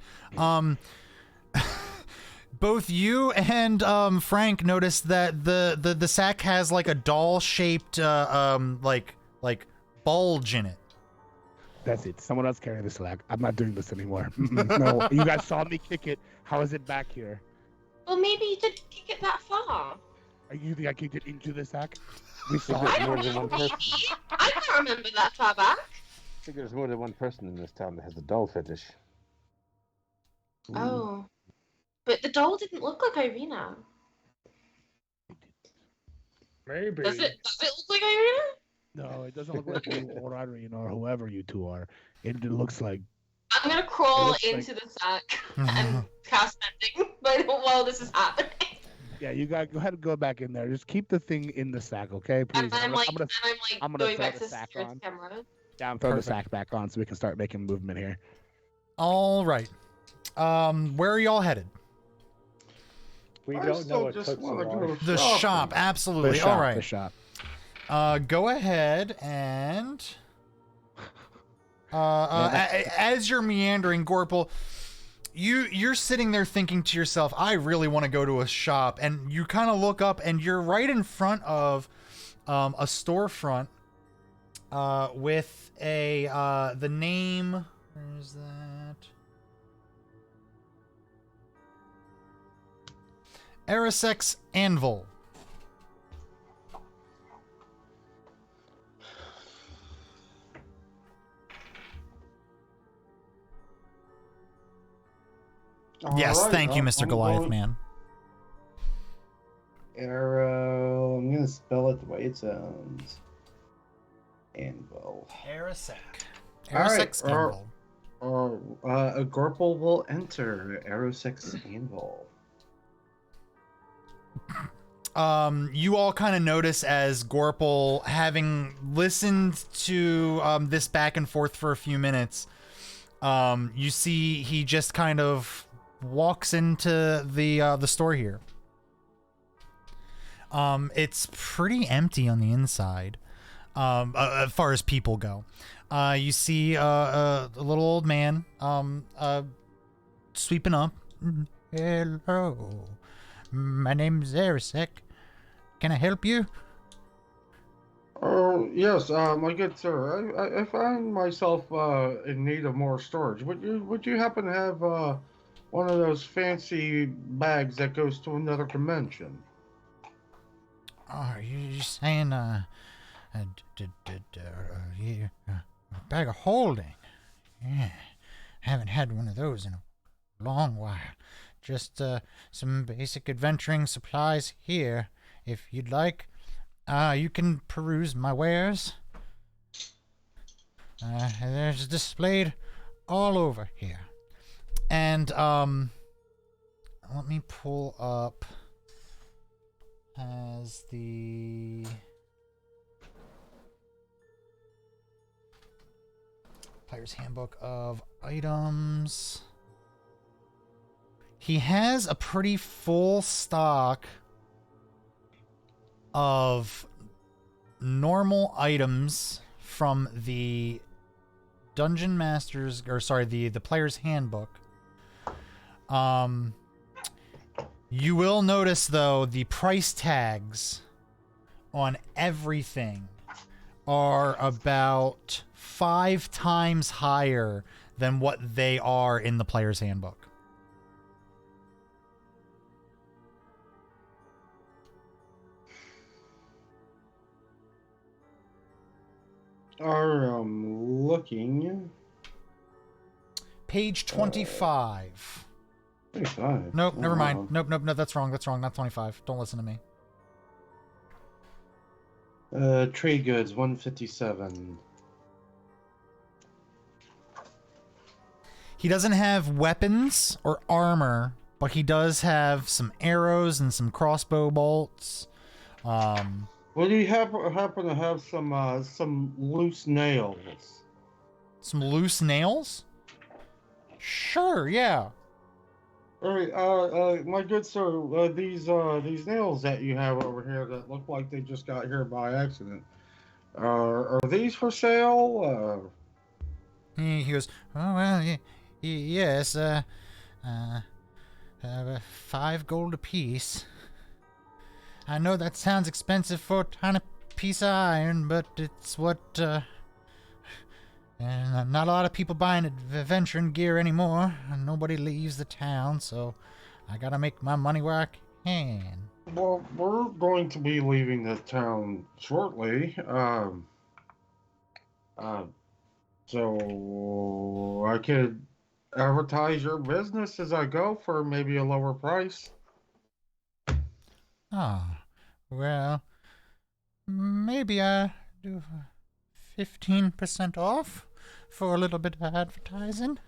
Both you and Frank noticed that the sack has like a doll shaped like bulge in it. That's it. Someone else carry the slack. I'm not doing this anymore. No, you guys saw me kick it. How is it back here? well, maybe you didn't kick it that far. You think I kicked it into the sack? We saw There's I it. more don't than know. one person. I can't remember that far back. I think there's more than one person in this town that has a doll fetish. Oh. But the doll didn't look like Irina. Maybe. Does it look like Irina? No, it doesn't look like you or Irene or whoever you two are. It looks like I'm gonna crawl looks like- into the sack and cast mending while this is happening. yeah. You guys go ahead and go back in there. Just keep the thing in the sack, okay? Please. And I'm like I'm gonna going throw back the to sack security on. camera. Down, throw Perfect. the sack back on so we can start making movement here. All right. Where are y'all headed? We I don't still know what just Toots wanna are. go The shopping. shop, absolutely. The shop, All right. the shop. Go ahead and as you're meandering, Gorple, you're sitting there thinking to yourself, I really want to go to a shop, and you kind of look up and you're right in front of a storefront with the name, where is that? Arisex Anvil. Yes, Alright, thank you, Mr. I'm Goliath going- Man. Arrow. I'm gonna spell it the way it sounds. Anvil. Arisec. All right, Arisex Anvil. A Gorple will enter Arrowsex Anvil. You all kind of notice as Gorple, having listened to this back and forth for a few minutes, you see he just kind of walks into the store here. It's pretty empty on the inside, as far as people go. You see a little old man sweeping up. Hello, my name's Arisec. Can I help you? Oh, yes, my good sir. I find myself in need of more storage. Would you happen to have one of those fancy bags that goes to another dimension? Oh, are you saying a bag of holding? Yeah, haven't had one of those in a long while. Just some basic adventuring supplies here. If you'd like, you can peruse my wares. There's displayed all over here. And let me pull up as the Player's Handbook of Items. He has a pretty full stock of normal items from the Dungeon Master's, or sorry, the Player's Handbook. You will notice, though, the price tags on everything are about 5 times higher than what they are in the Player's Handbook. Looking. Page 25. 25. Nope, never Oh, mind. Nope, that's wrong. That's wrong. Not 25. Don't listen to me. Trade goods, 157. He doesn't have weapons or armor, but he does have some arrows and some crossbow bolts. Would you happen to have some loose nails? Some loose nails? Sure, yeah. All right, my good sir, these nails that you have over here that look like they just got here by accident, are these for sale? He goes, oh, well, yes, 5 gold apiece. I know that sounds expensive for a tiny piece of iron, but it's what, and not a lot of people buying adventuring gear anymore. Nobody leaves the town, so I gotta make my money where I can. Well, we're going to be leaving the town shortly. So I could advertise your business as I go for maybe a lower price. Ah, well, maybe I do 15% off for a little bit of advertising.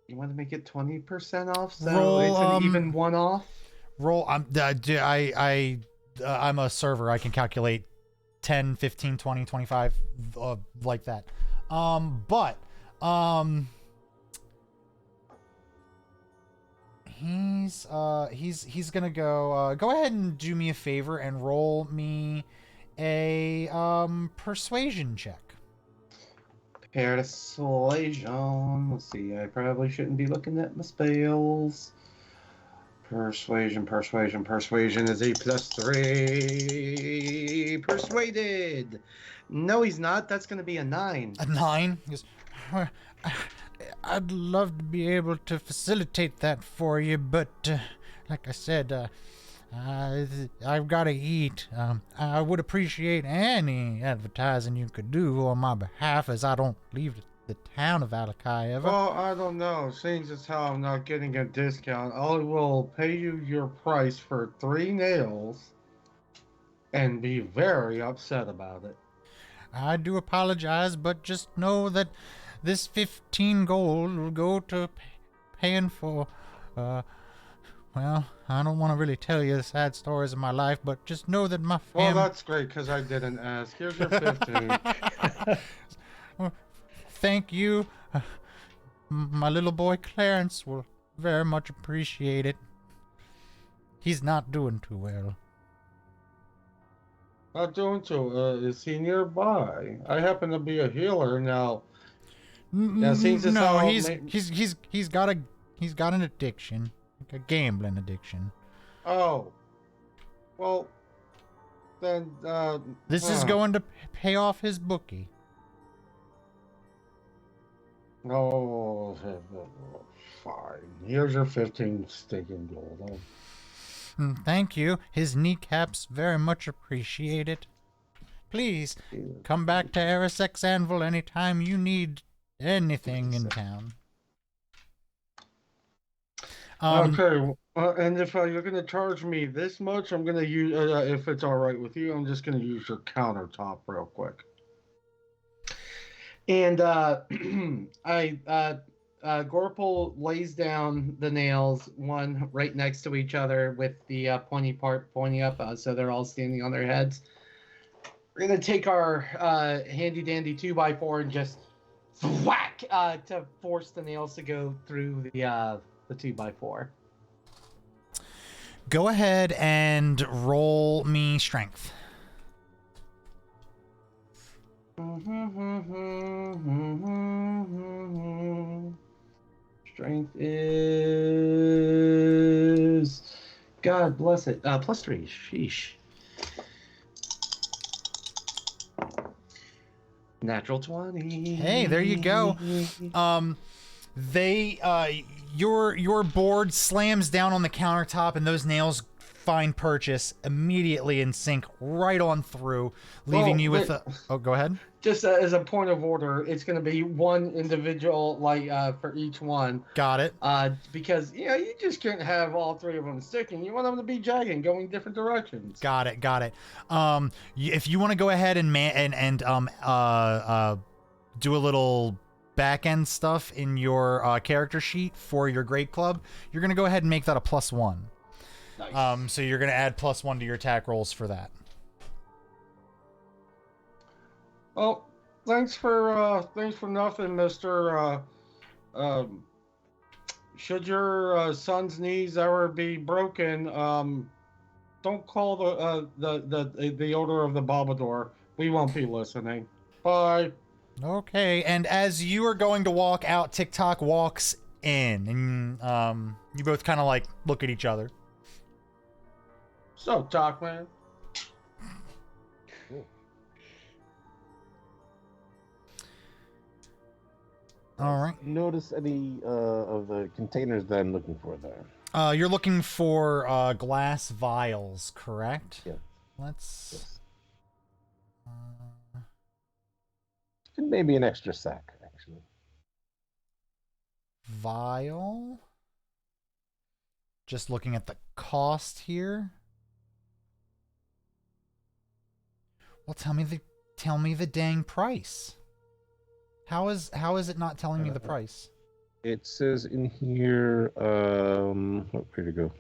You want to make it 20% off, so Roll, it's an even one off? I'm a server. I can calculate 10, 15, 20, 25, like that. But he's gonna go ahead and do me a favor and roll me a persuasion check. Persuasion. Let's see. I probably shouldn't be looking at my spells. Persuasion is a +3. Persuaded. No, he's not. That's going to be a 9. A 9? He goes, I'd love to be able to facilitate that for you, but like I said, I've got to eat. I would appreciate any advertising you could do on my behalf, as I don't leave the town of Vallaki ever. Well, I don't know. Seeing as how I'm not getting a discount, I will pay you your price for 3 nails and be very upset about it. I do apologize, but just know that this 15 gold will go to paying for, well, I don't want to really tell you the sad stories of my life, but just know that my Well, family... that's great, because I didn't ask. Here's your 15. Thank you. My little boy Clarence will very much appreciate it. He's not doing too well. Not doing too. Is he nearby? I happen to be a healer now. Yeah, seems as No, how he's got an addiction, like a gambling addiction. Oh, well, then. This is going to pay off his bookie. Oh, fine. Here's your 15 stinking gold. Thank you. His kneecaps very much appreciate it. Please come back to Arisex Anvil anytime you need anything in town. Okay, and if you're going to charge me this much, I'm going to use, if it's all right with you, I'm just going to use your countertop real quick. And Gorpal lays down the nails, one right next to each other with the pointy part pointing up, so they're all standing on their heads. We're going to take our handy-dandy 2x4 and just whack to force the nails to go through the 2x4. Go ahead and roll me strength. Strength is, God bless it, +3. Sheesh. Natural 20. Hey, there you go. Your board slams down on the countertop, and those nails find purchase immediately and sink right on through, leaving you with a... Oh, go ahead. Just as a point of order, it's going to be one individual, for each one. Got it. Because, you just can't have all 3 of them sticking. You want them to be jagging, going different directions. Got it. If you want to go ahead and do a little back-end stuff in your character sheet for your Great Club, you're going to go ahead and make that a +1. Nice. So you're going to add +1 to your attack rolls for that. Well, thanks for nothing, Mister. Should your son's knees ever be broken, don't call the owner of the Bobador. We won't be listening. Bye. Okay, and as you are going to walk out, TikTok walks in, and you both kind of like look at each other. So, Talk Man. All right. Notice any of the containers that I'm looking for there? You're looking for glass vials, correct? Yeah. Let's. Yes. And maybe an extra sack, actually. Vial. Just looking at the cost here. Well, tell me the dang price. How is it not telling me the price? It says in here, where to go?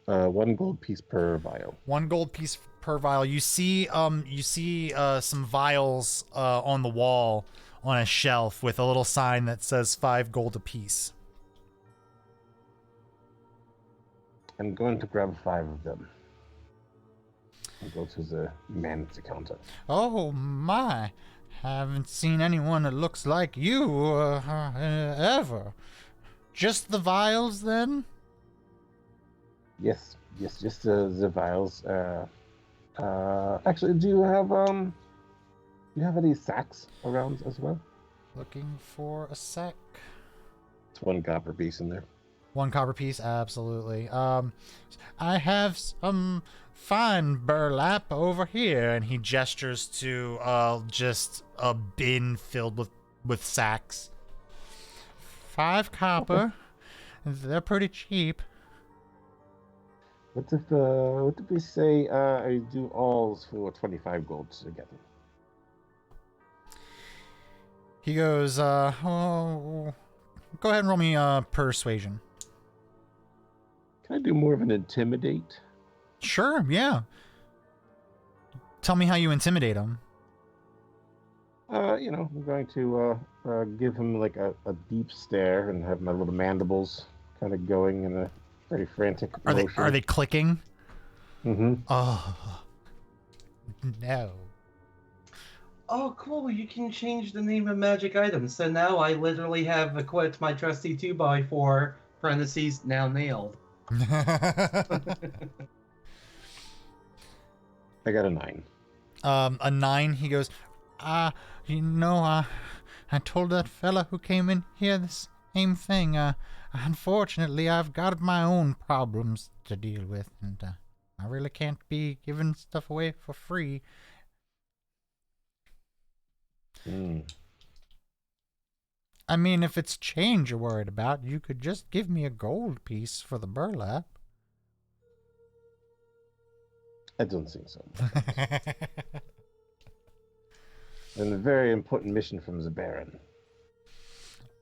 1 gold piece per vial. 1 gold piece per vial. You see some vials on the wall on a shelf with a little sign that says 5 gold apiece. I'm going to grab 5 of them. I'll go to the man at the counter. Oh my, haven't seen anyone that looks like you ever. Just the vials then? Yes, just the vials. Actually, do you have any sacks around as well? Looking for a sec. It's 1 copper piece in there. 1 copper piece, absolutely. I have some fine burlap over here, and he gestures to just a bin filled with sacks. 5 copper. They're pretty cheap. What if we say I do alls for 25 gold together? He goes, oh, go ahead and roll me persuasion. Can I do more of an intimidate? Sure, yeah. Tell me how you intimidate him. I'm going to give him like a deep stare and have my little mandibles kind of going in a very frantic motion. Are they clicking? Mm-hmm. Oh, no. Oh, cool. You can change the name of magic items. So now I literally have equipped my trusty 2x4, parentheses, now nailed. I got a 9. A 9, he goes, I told that fella who came in here the same thing. Unfortunately, I've got my own problems to deal with, and I really can't be giving stuff away for free. I mean, if it's change you're worried about, you could just give me a gold piece for the burlap. I don't think so. And a very important mission from the Baron.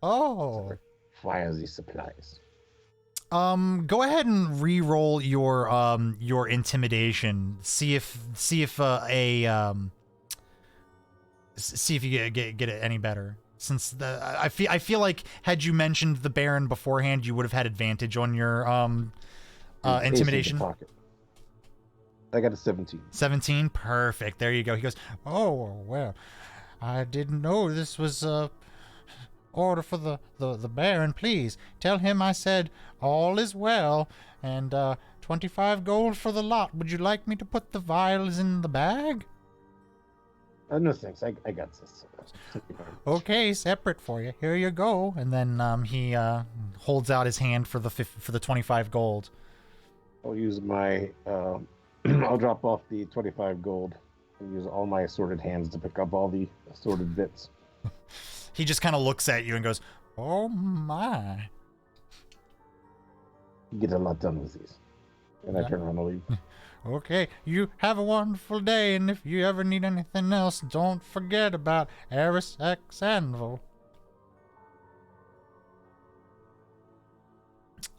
Oh. Fire these supplies. Go ahead and re-roll your intimidation. See if you get it any better. Since I feel like had you mentioned the Baron beforehand, you would have had advantage on your intimidation. I got a 17. 17, perfect. There you go. He goes, oh well, I didn't know this was a order for the Baron. Please tell him I said all is well, and 25 gold for the lot. Would you like me to put the vials in the bag? No thanks. I got this. Okay, separate for you. Here you go. And then he holds out his hand for the 25 gold. I'll use my I'll drop off the 25 gold and use all my assorted hands to pick up all the assorted bits. He just kind of looks at you and goes, oh my. You get a lot done with these. And I turn around and leave. Okay, you have a wonderful day, and if you ever need anything else, don't forget about Eris X Anvil.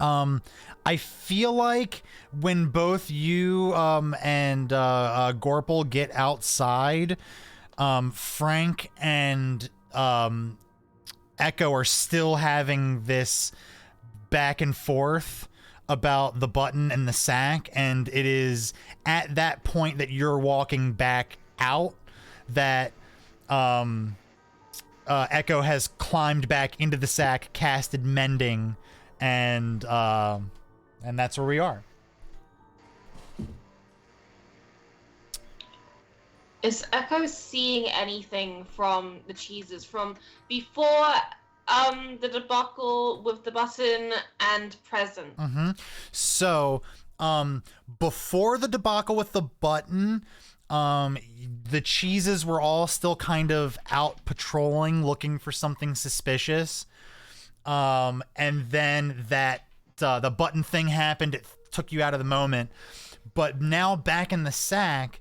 I feel like when both you and Gorple get outside, Frank and Echo are still having this back and forth about the button and the sack, and it is at that point that you're walking back out that Echo has climbed back into the sack, casted mending, and that's where we are. Is Echo seeing anything from the cheeses from before the debacle with the button and present? Mm-hmm. So, before the debacle with the button, the cheeses were all still kind of out patrolling, looking for something suspicious. And then the button thing happened. It took you out of the moment. But now back in the sack,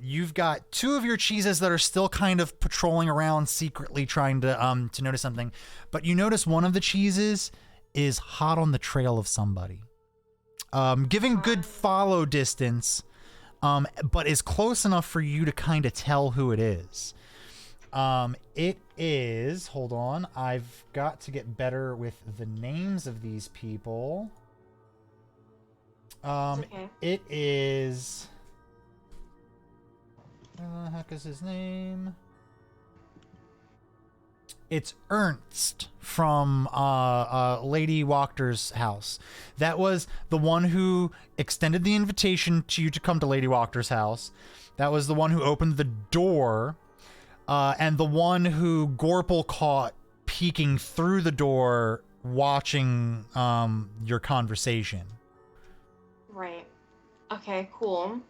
you've got 2 of your cheeses that are still kind of patrolling around secretly trying to notice something. But you notice one of the cheeses is hot on the trail of somebody. giving good follow distance, but is close enough for you to kind of tell who it is. It is, hold on, I've got to get better with the names of these people. Okay. It is, what the heck is his name? It's Ernst from Lady Walker's house. That was the one who extended the invitation to you to come to Lady Walker's house. That was the one who opened the door, and the one who Gorple caught peeking through the door watching your conversation. Right. Okay, cool.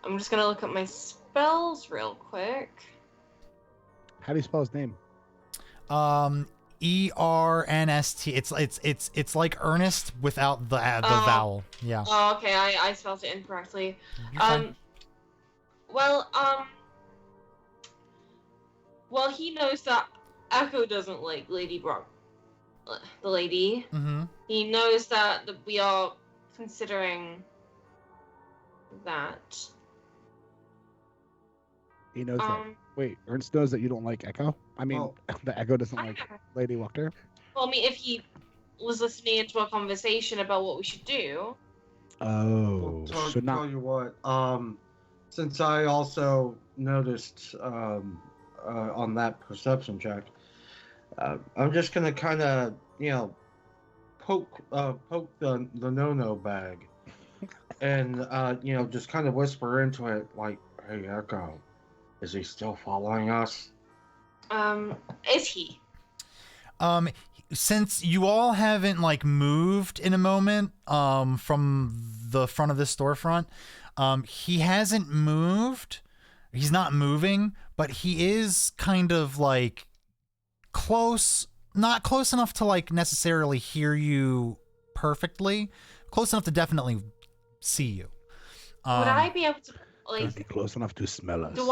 I'm just gonna look at my spells real quick. How do you spell his name? Ernst. It's like Ernest without the vowel. Yeah. Oh, okay. I spelled it incorrectly. You're fine. Well, he knows that Echo doesn't like Lady Brock, the lady. Mm-hmm. He knows that we are considering that. He knows that. Wait, Ernst knows that you don't like Echo? I mean, the Echo doesn't like Lady Walker? Well, I mean, if he was listening into a conversation about what we should do. Oh, So tell you what, since I also noticed on that perception check, I'm just gonna kind of, poke the no-no bag, and just kind of whisper into it like, "Hey, Echo, is he still following us?" Is he? Since you all haven't moved in a moment from the front of the storefront, he hasn't moved. He's not moving, but he is kind of close, not close enough to necessarily hear you perfectly, close enough to definitely see you. Would I be able to Be close enough to smell us. Do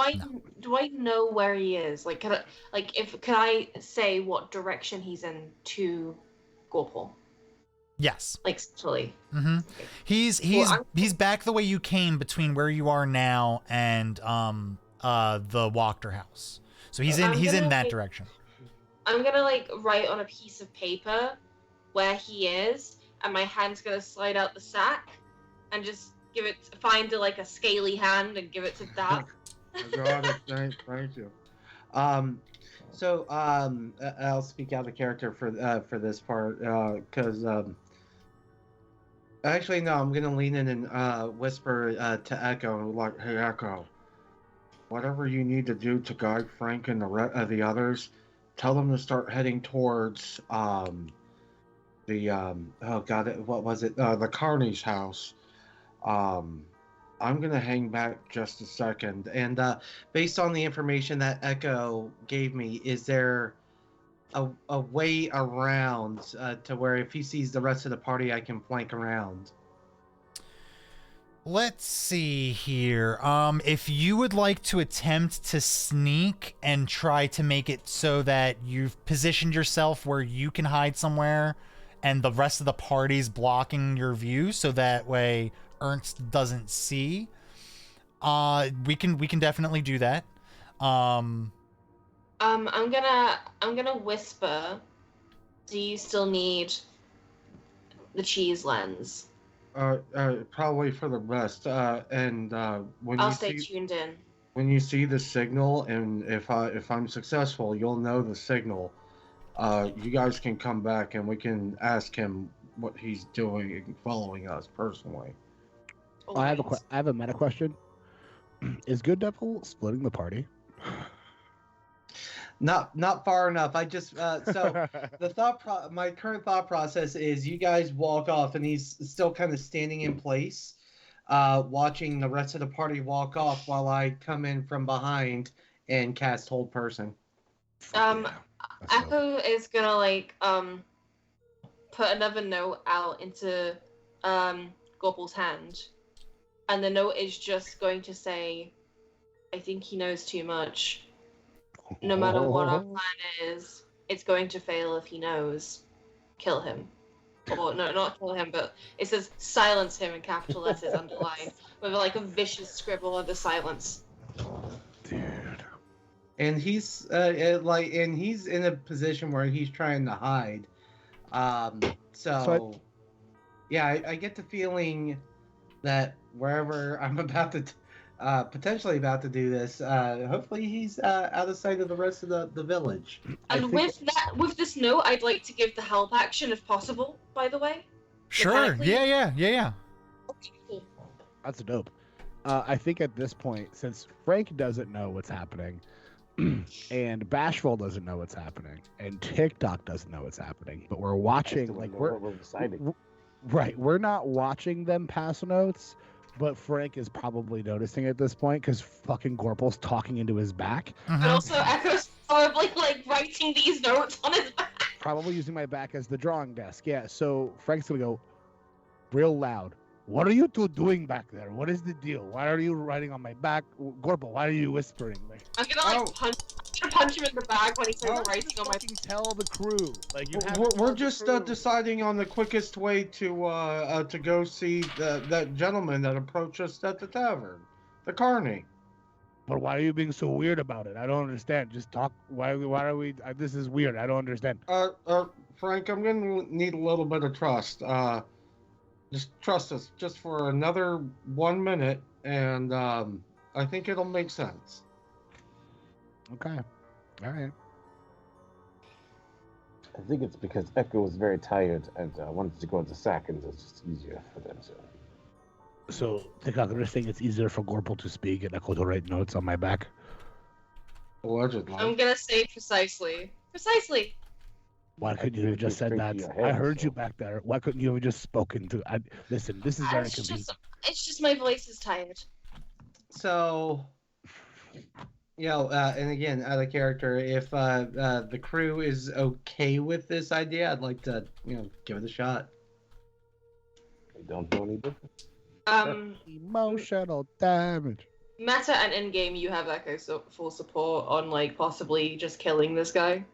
I know where he is? Can I say what direction he's in to Gorple? Yes. Centrally. Mm-hmm. He's back the way you came between where you are now and the Walker house. So he's in that direction. I'm gonna write on a piece of paper where he is, and my hand's gonna slide out the sack and just find a scaly hand and give it to that. Got it. Thank you. So I'll speak out of character for this part, because actually no, I'm gonna lean in and whisper to Echo, like, "Hey, Echo, whatever you need to do to guide Frank and the others, tell them to start heading towards the Carney's house. I'm gonna hang back just a second, and based on the information that Echo gave me, is there a way around to where if he sees the rest of the party, I can flank around?" Let's see here. If you would like to attempt to sneak and try to make it so that you've positioned yourself where you can hide somewhere and the rest of the party's blocking your view so that way Ernst doesn't see, we can definitely do that. I'm gonna whisper, do you still need the cheese lens? Probably for the rest. And when I'll you stay tuned in. When you see the signal, and if I'm successful, you'll know the signal. You guys can come back and we can ask him what he's doing, following us personally. I have a meta question. Is Good Devil splitting the party? Not far enough. I just so my current thought process is you guys walk off and he's still kind of standing in place, watching the rest of the party walk off while I come in from behind and cast Hold Person. Echo is gonna put another note out into Gorple's hand, and the note is just going to say, "I think he knows too much. No matter what our plan is, it's going to fail if he knows. Kill him." or no, not kill him, but it says silence him in capital letters underlined with like a vicious scribble of the silence. Dude. And he's he's in a position where he's trying to hide. I get the feeling that wherever I'm about to potentially about to do this, hopefully he's out of sight of the rest of the village. And with this note, I'd like to give the help action if possible, by the way. Sure. Mechanically. Yeah. Okay, cool. That's dope. I think at this point, since Frank doesn't know what's happening, and Bashful doesn't know what's happening, and TikTok doesn't know what's happening, but we're watching, like we're deciding. right. We're not watching them pass notes, but Frank is probably noticing at this point because fucking Gorple's talking into his back. And also, Echo's probably like writing these notes on his back. Probably using my back as the drawing desk. Yeah. So Frank's gonna go real loud. What are you two doing back there? What is the deal? Why are you writing on my back? Gorple, why are you whispering? Like, I'm gonna punch him in the back when he starts writing on my fucking tell the crew. Like We're just deciding on the quickest way to go see that gentleman that approached us at the tavern, the Carney. But why are you being so weird about it? I don't understand. Just talk. Why are we? This is weird. I don't understand. Frank, I'm gonna need a little bit of trust. Just trust us, just for another 1 minute, and I think it'll make sense. Okay. All right. I think it's because Echo was very tired and wanted to go into sack, and it's just easier for them to. So, TikTok, you're saying it's easier for Gorple to speak and Echo to write notes on my back? Allegedly. I'm gonna say precisely. Precisely. Why couldn't you have just said that? I heard you back there. Why couldn't you have just spoken to? Listen, this is very confusing. It's just my voice is tired. So, and again, out of character, if the crew is okay with this idea, I'd like to, give it a shot. They don't know any different. Emotional damage. Meta and in-game, you have Echo's full support on like possibly just killing this guy.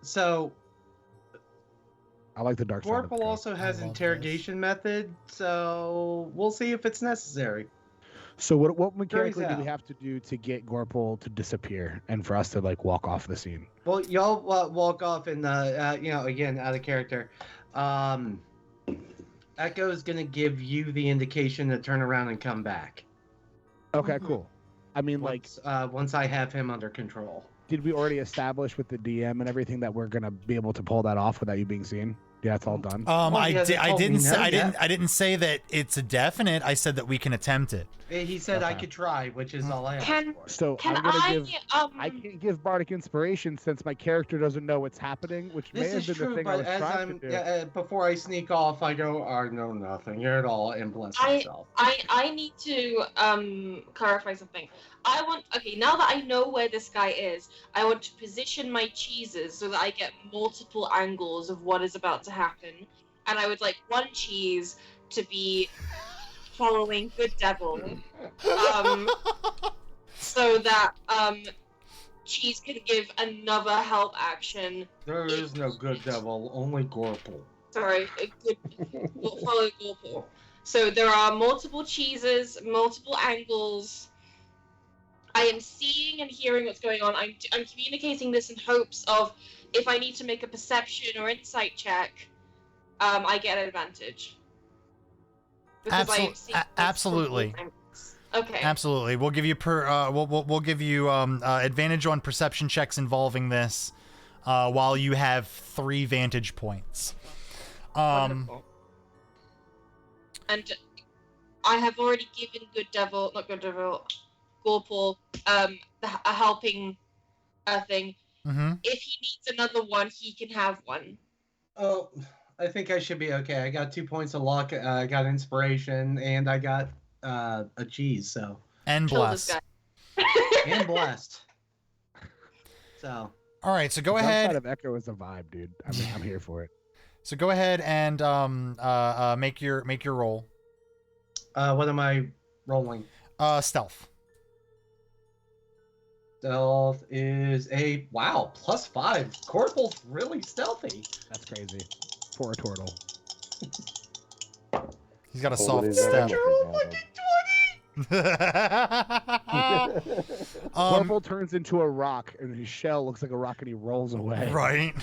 So I like the dark side. Gorple also has interrogation method, so we'll see if it's necessary. So what mechanically Jury's do we out. have to do to get Gorple to disappear and for us to like walk off the scene? Well, y'all walk off and again, out of character. Echo's gonna give you the indication to turn around and come back. Okay, cool. I mean, once I have him under control. Did we already establish with the DM and everything that we're gonna be able to pull that off without you being seen? Yeah, it's all done. I didn't say that it's a definite. I said that we can attempt it. He said I could try, which is all I asked for. So Can I'm gonna I give. I can't give bardic inspiration since my character doesn't know what's happening, which may This have is been true, the thing I but was as trying to do. before I sneak off, I go, I know nothing at all, and bless myself. I need to clarify something. Now that I know where this guy is, I want to position my cheeses so that I get multiple angles of what is about to happen. And I would like one cheese to be following Good Devil, so that cheese can give another help action. There is no good devil, only Gorple. Sorry, follow Gorple. So there are multiple cheeses, multiple angles. I am seeing and hearing what's going on. I'm communicating this in hopes of if I need to make a perception or insight check, I get an advantage. Absolutely. Okay. Absolutely. We'll give you we'll give you advantage on perception checks involving this, while you have 3 vantage points. Wonderful. And I have already given Gorple, a helping thing. Mm-hmm. If he needs another one, he can have one. Oh, I think I should be okay. I got 2 points of luck. I got inspiration, and I got a cheese. So and Kill this blessed. guy. and blessed. So All right. So go The ahead. downside of Echo is a vibe, dude. I mean, I'm here for it. So go ahead and make your roll. what am I rolling? Stealth. Stealth is a +5. Corporal's really stealthy. That's crazy. For a turtle. He's got a Totally soft step. normal. Corporal turns into a rock, and his shell looks like a rock, and he rolls away. Right.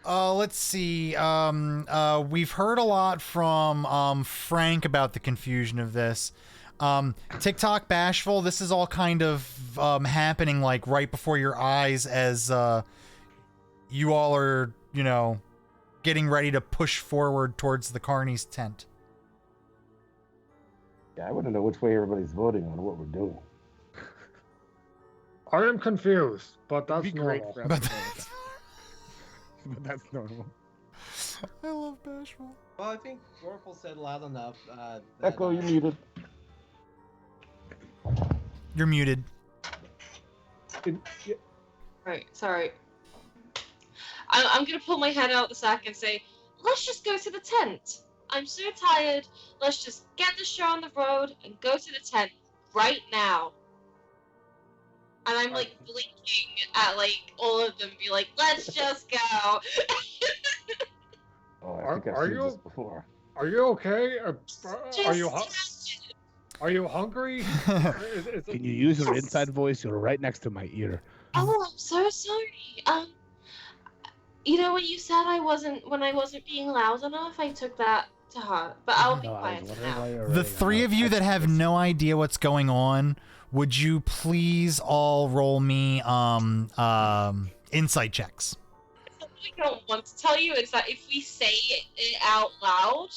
Let's see. We've heard a lot from Frank about the confusion of this. TikTok Bashful, this is all kind of happening like right before your eyes as you all are, getting ready to push forward towards the Carney's tent. Yeah, I want to know which way everybody's voting on what we're doing. I am confused, but It'd that's be great normal. for us But to know that. But that's normal. I love Bashful. Well, I think Corporal said loud enough. Echo, you muted. You're muted. Right, sorry. I'm gonna pull my head out the sack and say, let's just go to the tent. I'm so tired. Let's just get the show on the road and go to the tent right now. And I'm like blinking at like all of them, be like, let's just go. Oh, I Are- think are I've seen you- this before. Are you okay? Are you Just- are you hungry? Can you use your inside voice? You're right next to my ear. Oh, I'm so sorry. When you said when I wasn't being loud enough, I took that to heart. But I'll be No, I quiet was for wondering now. why you're The writing three out. of you that have It's- no idea what's going on, would you please all roll me insight checks? Something I don't want to tell you is that if we say it out loud,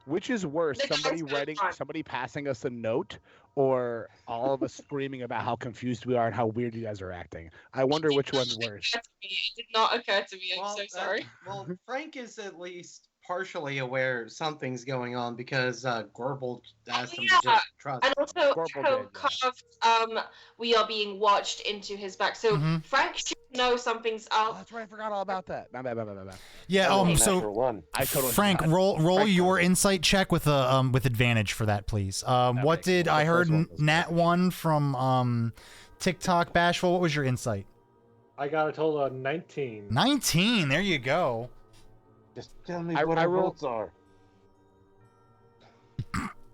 Which is worse, The guy's somebody gonna writing, run. somebody passing us a note, or all of us screaming about how confused we are and how weird you guys are acting? I wonder which one's worse. It did not occur to me. I'm so Well, sorry. Well, Frank is at least partially aware something's going on because Gorbel asked him to Yeah, just trust. And also, Corporal Echo did, yeah. carved, we are being watched into his back. So Mhm. Frank should know something's Oh, up. that's right. I forgot all about that. My bad. Yeah. Oh, So natural one. I totally Frank, forgot. roll Frank your knows. insight check with advantage for that, please. What makes did sense. I The heard? first one was Nat perfect. 1 from TikTok Bashful. What was your insight? I got a total of 19. 19. There you go. Just tell me I what our rolled- votes are.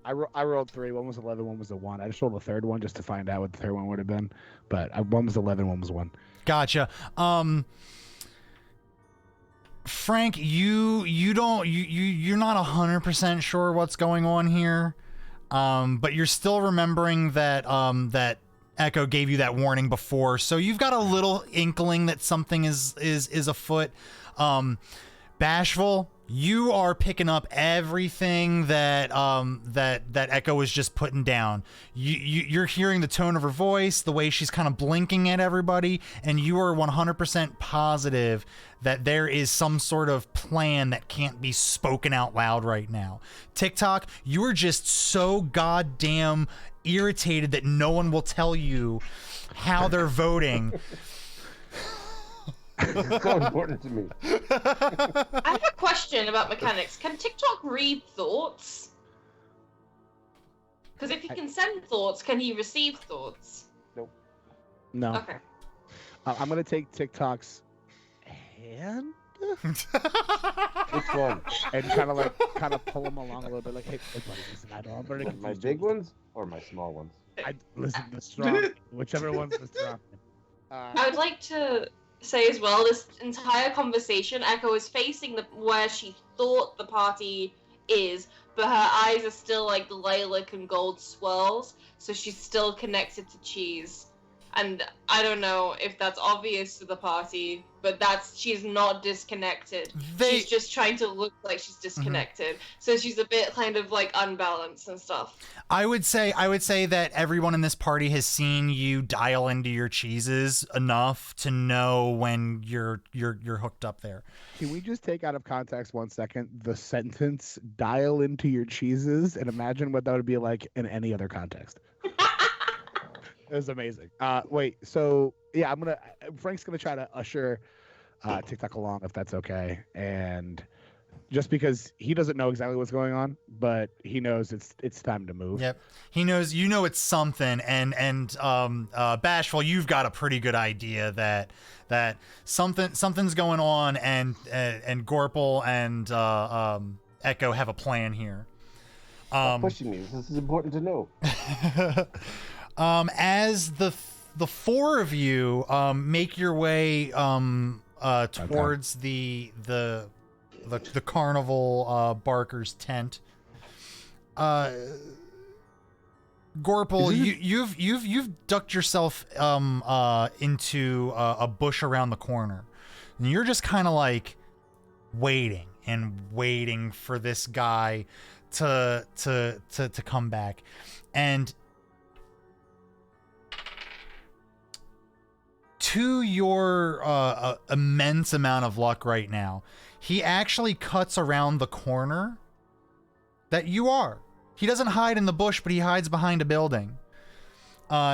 I rolled 3. One was 11. One was a 1. I just rolled a third one just to find out what the third one would have been. But one was 11. One was 1. Gotcha. Frank, you're not 100% sure what's going on here, but you're still remembering that that Echo gave you that warning before, so you've got a little inkling that something is afoot. Bashful, you are picking up everything that that Echo was just putting down. You're hearing the tone of her voice, the way she's kind of blinking at everybody, and you are 100% positive that there is some sort of plan that can't be spoken out loud right now. TikTok, you are just so goddamn irritated that no one will tell you how they're voting. It's so important to me. I have a question about mechanics. Can TikTok read thoughts? Because if he can send thoughts, can he receive thoughts? No. Okay. I'm going to take TikTok's hand Which one? and kind of pull him along a little bit. Like, hey buddy, listen, I know I'm very confused. My big ones or my small ones? Listen, the strong, whichever one's the strong. I would like to say as well, this entire conversation, Echo is facing where she thought the party is, but her eyes are still like the lilac and gold swirls, so she's still connected to Cheese. And I don't know if that's obvious to the party, but she's not disconnected. She's just trying to look like she's disconnected. So she's a bit kind of like unbalanced and stuff. I would say that everyone in this party has seen you dial into your cheeses enough to know when you're hooked up there. Can we just take out of context 1 second the sentence "dial into your cheeses" and imagine what that would be like in any other context? It was amazing. Wait, so yeah, Frank's gonna try to usher TikTok along if that's okay, and just because he doesn't know exactly what's going on, but he knows it's time to move. Yep. He knows, it's something, and Bashful, you've got a pretty good idea that something's going on, and Gorple and Echo have a plan here. Stop pushing me. This is important to know. As the four of you make your way towards the carnival barker's tent, Gorple, you've ducked yourself into a bush around the corner, and you're just kind of like waiting for this guy to come back. And to your immense amount of luck right now, he actually cuts around the corner that you are. He doesn't hide in the bush, but he hides behind a building.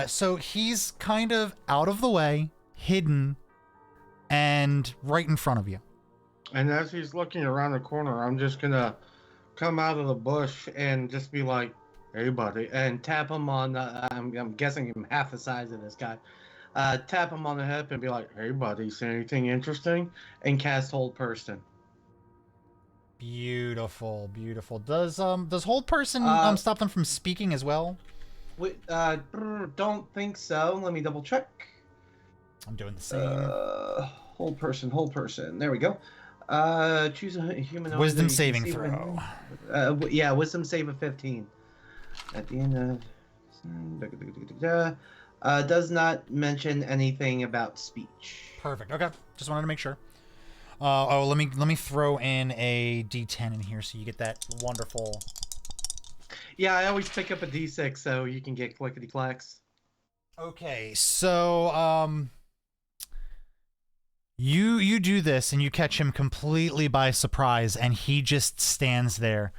So he's kind of out of the way, hidden, and right in front of you. And as he's looking around the corner, I'm just gonna come out of the bush and just be like, "Hey, buddy," and tap him on. I'm guessing I'm half the size of this guy. Tap him on the hip and be like, "Hey, buddy, see anything interesting?" And cast Hold Person. Beautiful. Does Hold Person stop them from speaking as well? Don't think so. Let me double check. I'm doing the same. Hold person. There we go. Choose a human. Wisdom saving throw. Yeah, wisdom save of 15. At the end of does not mention anything about speech. Perfect. Okay, just wanted to make sure. Let me throw in a D10 in here so you get that wonderful. Yeah, I always pick up a D6 so you can get clickety clacks. Okay, so you do this and you catch him completely by surprise, and he just stands there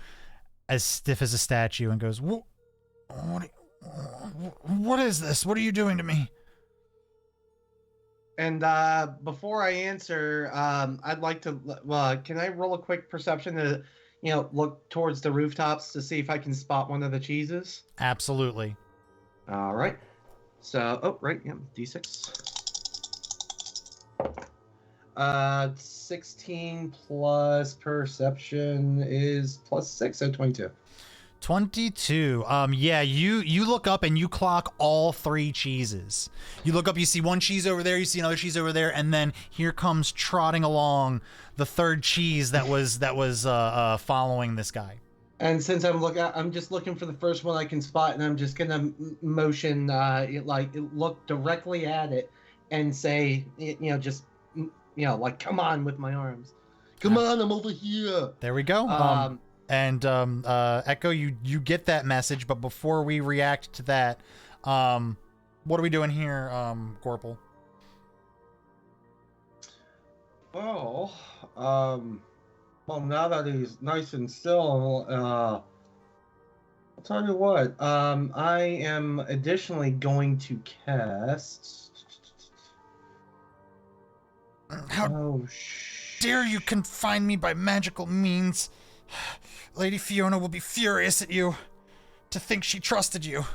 as stiff as a statue and goes, "What is this? What are you doing to me?" And before I answer, I'd like to. Can I roll a quick perception to, look towards the rooftops to see if I can spot one of the cheeses? Absolutely. All right. So, D6. 16 plus perception is plus 6, so 22. 22. Yeah, you look up and you clock all three cheeses. You look up, you see one cheese over there, you see another cheese over there, and then here comes trotting along the third cheese that was following this guy. And since I'm just looking for the first one I can spot, and I'm just gonna motion, look directly at it and say, come on with my arms. Come on, I'm over here. There we go. And Echo, you get that message, but before we react to that, what are we doing here, Gorple? Well, now that he's nice and still, I'll tell you what. I am additionally going to cast. How dare you confine me by magical means? Lady Fiona will be furious at you. To think she trusted you.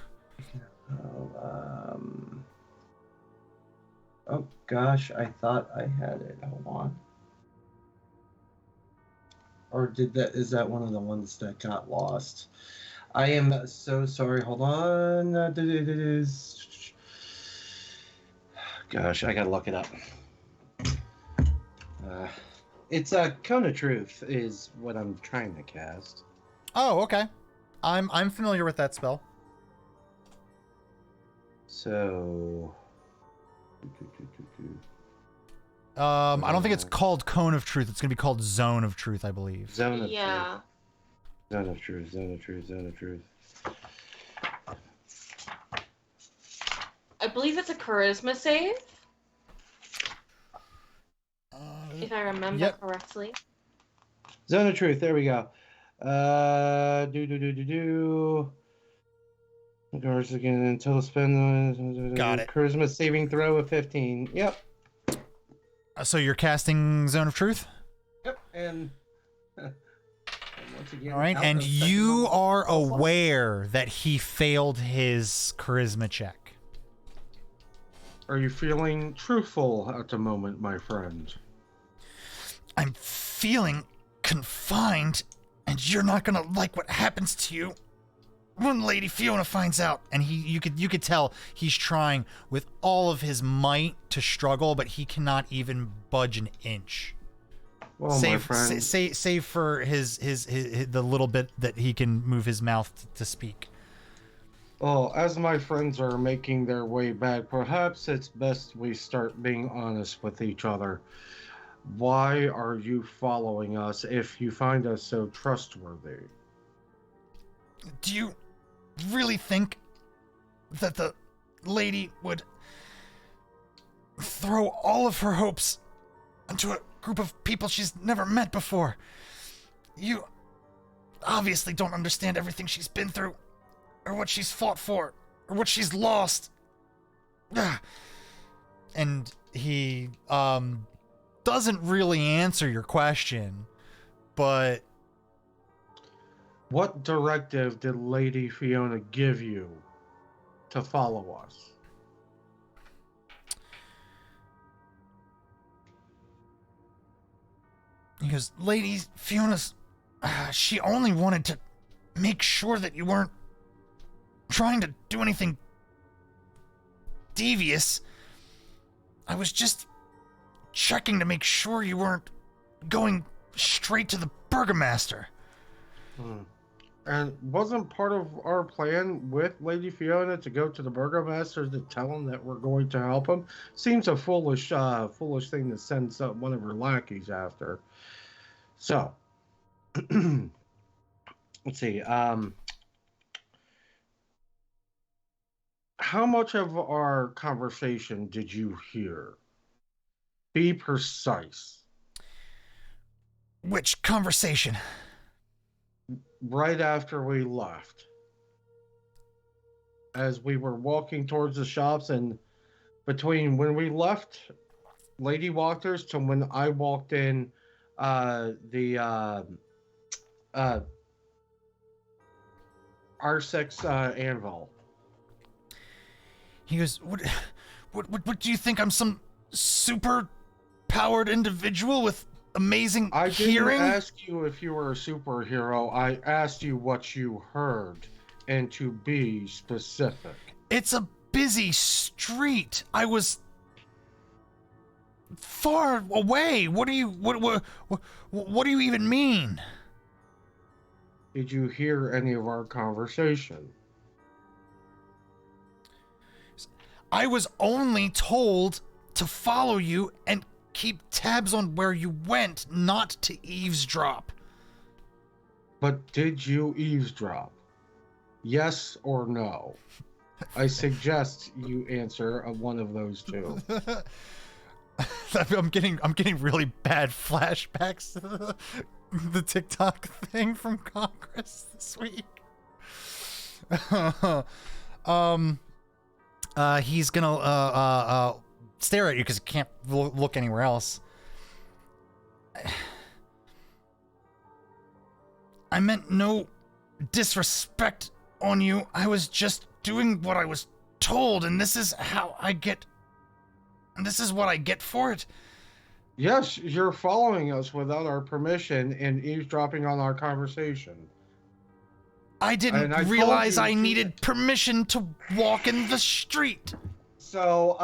Oh gosh, I thought I had it. Hold on. Or is that one of the ones that got lost? I am so sorry. Hold on. Gosh, I gotta look it up. It's a Cone of Truth is what I'm trying to cast. Oh, okay. I'm familiar with that spell. So, I don't think it's called Cone of Truth. It's gonna be called Zone of Truth, I believe. Zone of Truth. Zone of Truth. I believe it's a charisma save. If I remember correctly. Zone of Truth, there we go. Guards again until spend. Got it. Charisma saving throw of 15. Yep. So you're casting Zone of Truth? Yep. And Once again, All right, out and of you second are level. aware that he failed his charisma check. Are you feeling truthful at the moment, my friend? I'm feeling confined, and you're not gonna like what happens to you when Lady Fiona finds out. And you could tell he's trying with all of his might to struggle, but he cannot even budge an inch. Well, my friend, Save for his the little bit that he can move his mouth to speak. well, as my friends are making their way back, perhaps it's best we start being honest with each other. Why are you following us if you find us so trustworthy? Do you really think that the lady would throw all of her hopes into a group of people she's never met before? You obviously don't understand everything she's been through, or what she's fought for, or what she's lost. And he doesn't really answer your question, but What directive did Lady Fiona give you to follow us? he goes, Lady Fiona's, she only wanted to make sure that you weren't trying to do anything devious. I was just checking to make sure you weren't going straight to the Burgomaster. And wasn't part of our plan with Lady Fiona to go to the Burgomaster to tell him that we're going to help him? Seems a foolish thing to send one of her lackeys after. So, let's see. How much of our conversation did you hear? Be precise. Which conversation? Right after we left. As we were walking towards the shops, and between when we left Lady Walkers to when I walked in R6 Anvil. He goes, what do you think? I'm some super powered individual with amazing I didn't hearing? ask you if you were a superhero. I asked you what you heard, and to be specific. It's a busy street. I was far away. What do you even mean? Did you hear any of our conversation? I was only told to follow you and keep tabs on where you went, not to eavesdrop. But did you eavesdrop? Yes or no? I suggest you answer one of those two. I'm getting really bad flashbacks to the TikTok thing from Congress this week. He's gonna stare at you because he can't look anywhere else. I meant no disrespect on you. I was just doing what I was told, and this is how I get. And this is what I get for it. Yes, you're following us without our permission and eavesdropping on our conversation. I didn't And I told realize you I to- needed permission to walk in the street. So,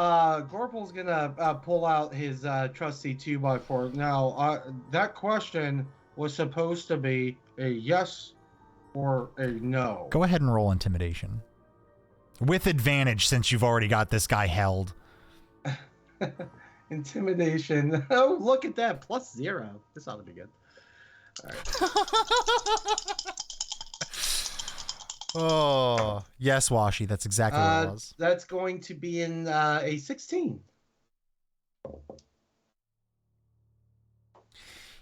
Gorpal's gonna pull out his trusty 2x4. Now, That question was supposed to be a yes or a no. Go ahead and roll intimidation. With advantage, since you've already got this guy held. Intimidation. Oh, look at that. +0. This ought to be good. All right. Oh, yes, Washi. That's exactly what it was. That's going to be in a 16.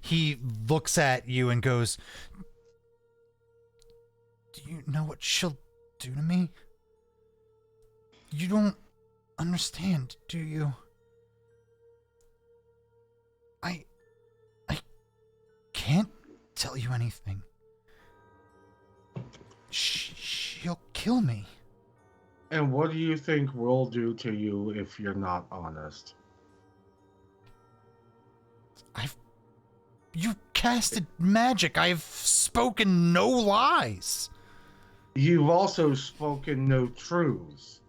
He looks at you and goes, do you know what she'll do to me? You don't understand, do you? I can't tell you anything. She'll kill me. And what do you think we'll do to you if you're not honest? You casted magic. I've spoken no lies. You've also spoken no truths.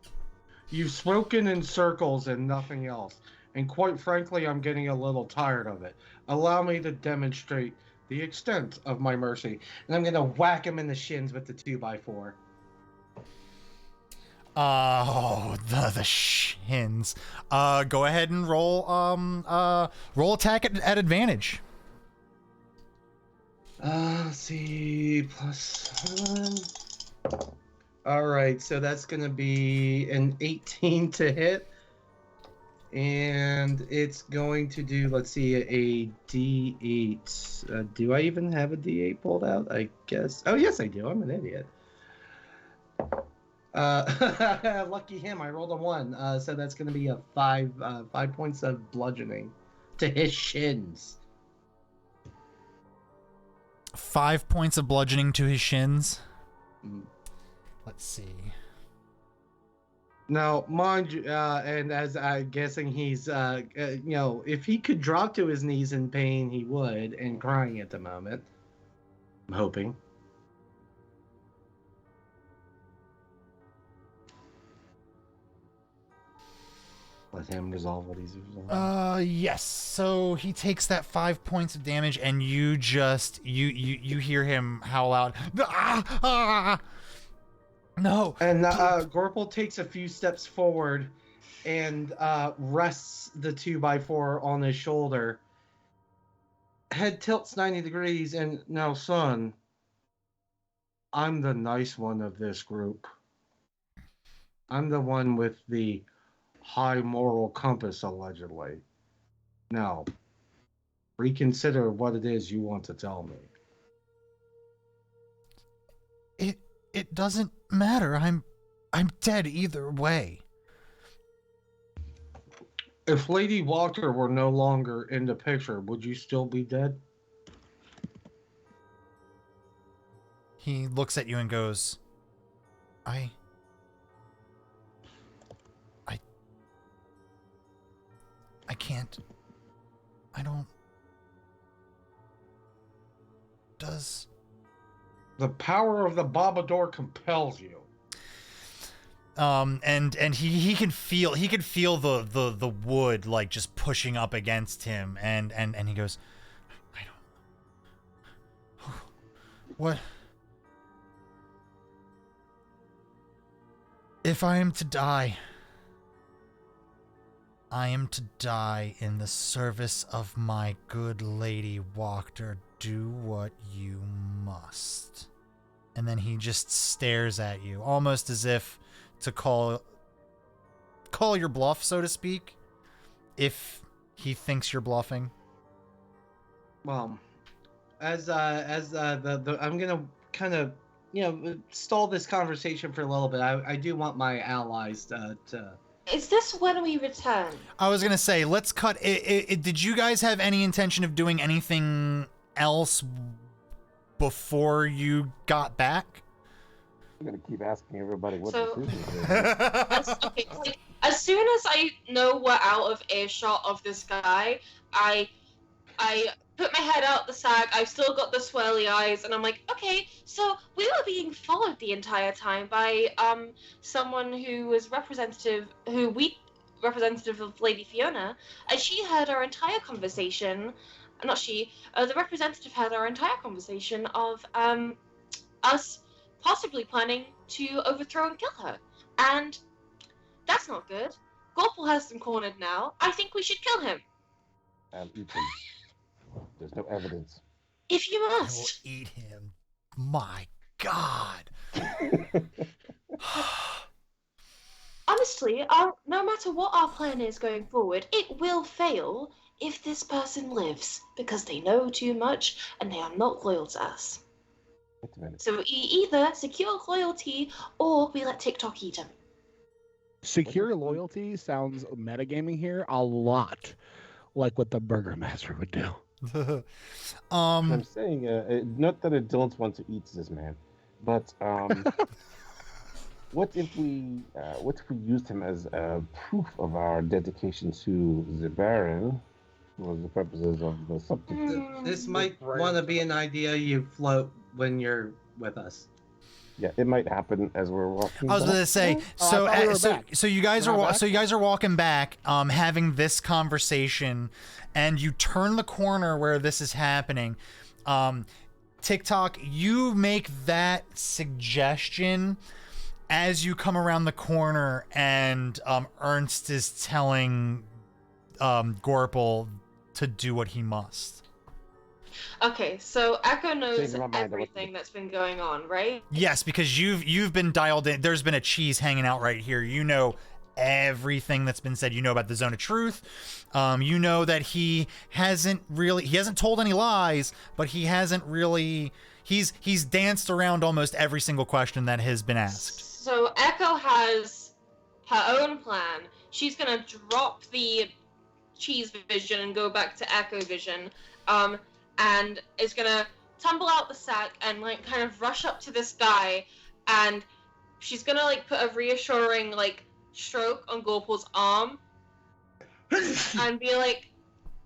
You've spoken in circles and nothing else. And quite frankly, I'm getting a little tired of it. Allow me to demonstrate the extent of my mercy. And I'm going to whack him in the shins with the 2x4. Oh, the shins. Go ahead and roll attack at advantage. Let's see, +1. All right, so that's going to be an 18 to hit. And it's going to do, let's see, a D8. Do I even have a D8 pulled out? I guess. Oh, yes, I do. I'm an idiot. Lucky him. I rolled a 1. So that's going to be a 5 points of bludgeoning to his shins. 5 points of bludgeoning to his shins. Mm. Let's see. Now, mind you, and as I'm guessing he's, if he could drop to his knees in pain, he would, and crying at the moment. I'm hoping. Let him resolve what he's resolving. Yes. So he takes that 5 points of damage, and you just you hear him howl out. Ah! Ah! No. And Gorpal takes a few steps forward and rests the 2x4 on his shoulder. Head tilts 90 degrees, and now, son, I'm the nice one of this group. I'm the one with the high moral compass, allegedly. Now, reconsider what it is you want to tell me. It doesn't matter. I'm dead either way. If Lady Walker were no longer in the picture, would you still be dead? He looks at you and goes, I can't. I don't. Does. The power of the Babador compels you. And he can feel the wood like just pushing up against him, and he goes, I don't. What? If I am to die, I am to die in the service of my good Lady Walker. Do what you must. And then he just stares at you, almost as if to call your bluff, so to speak, if he thinks you're bluffing. Well, I'm gonna kind of stall this conversation for a little bit. I do want my allies to. Is this when we return? I was gonna say, let's cut. Did you guys have any intention of doing anything else before you got back? I'm gonna keep asking everybody what So- the decision is. As soon as I know we're out of earshot of this guy, I put my head out the sack. I've still got the swirly eyes, and I'm like, okay, so we were being followed the entire time by someone who was representative of Lady Fiona, and she heard our entire conversation. Not she. The representative had our entire conversation of us possibly planning to overthrow and kill her, and that's not good. Gorpal has them cornered now. I think we should kill him. I'll eat him. There's no evidence. If you I will must. eat him. My God. Honestly, no matter what our plan is going forward, it will fail if this person lives, because they know too much and they are not loyal to us. Wait a minute. So we either secure loyalty or we let TikTok eat him. Secure loyalty sounds metagaming here a lot like what the Burger Master would do. I'm saying, not that I don't want to eat this man. But what if we used him as proof of our dedication to the Baron for the purposes of the subject? This might want to be an idea you float when you're with us. Yeah, it might happen as we're walking. I was going to say, Oh, I thought we were back. so you guys We're not are back? so you guys are walking back, having this conversation, and you turn the corner where this is happening. TikTok, you make that suggestion as you come around the corner, and Ernst is telling Gorple to do what he must. Okay, so Echo knows Changing my mind, I everything that's been going on, right? Yes, because you've been dialed in. There's been a cheese hanging out right here. You know everything that's been said. You know about the zone of truth. You know that he hasn't told any lies, but he hasn't really. He's danced around almost every single question that has been asked. So Echo has her own plan. She's gonna drop the cheese vision and go back to Echo vision. And is gonna tumble out the sack and like kind of rush up to this guy, and she's gonna like put a reassuring like stroke on Gorple's arm and be like,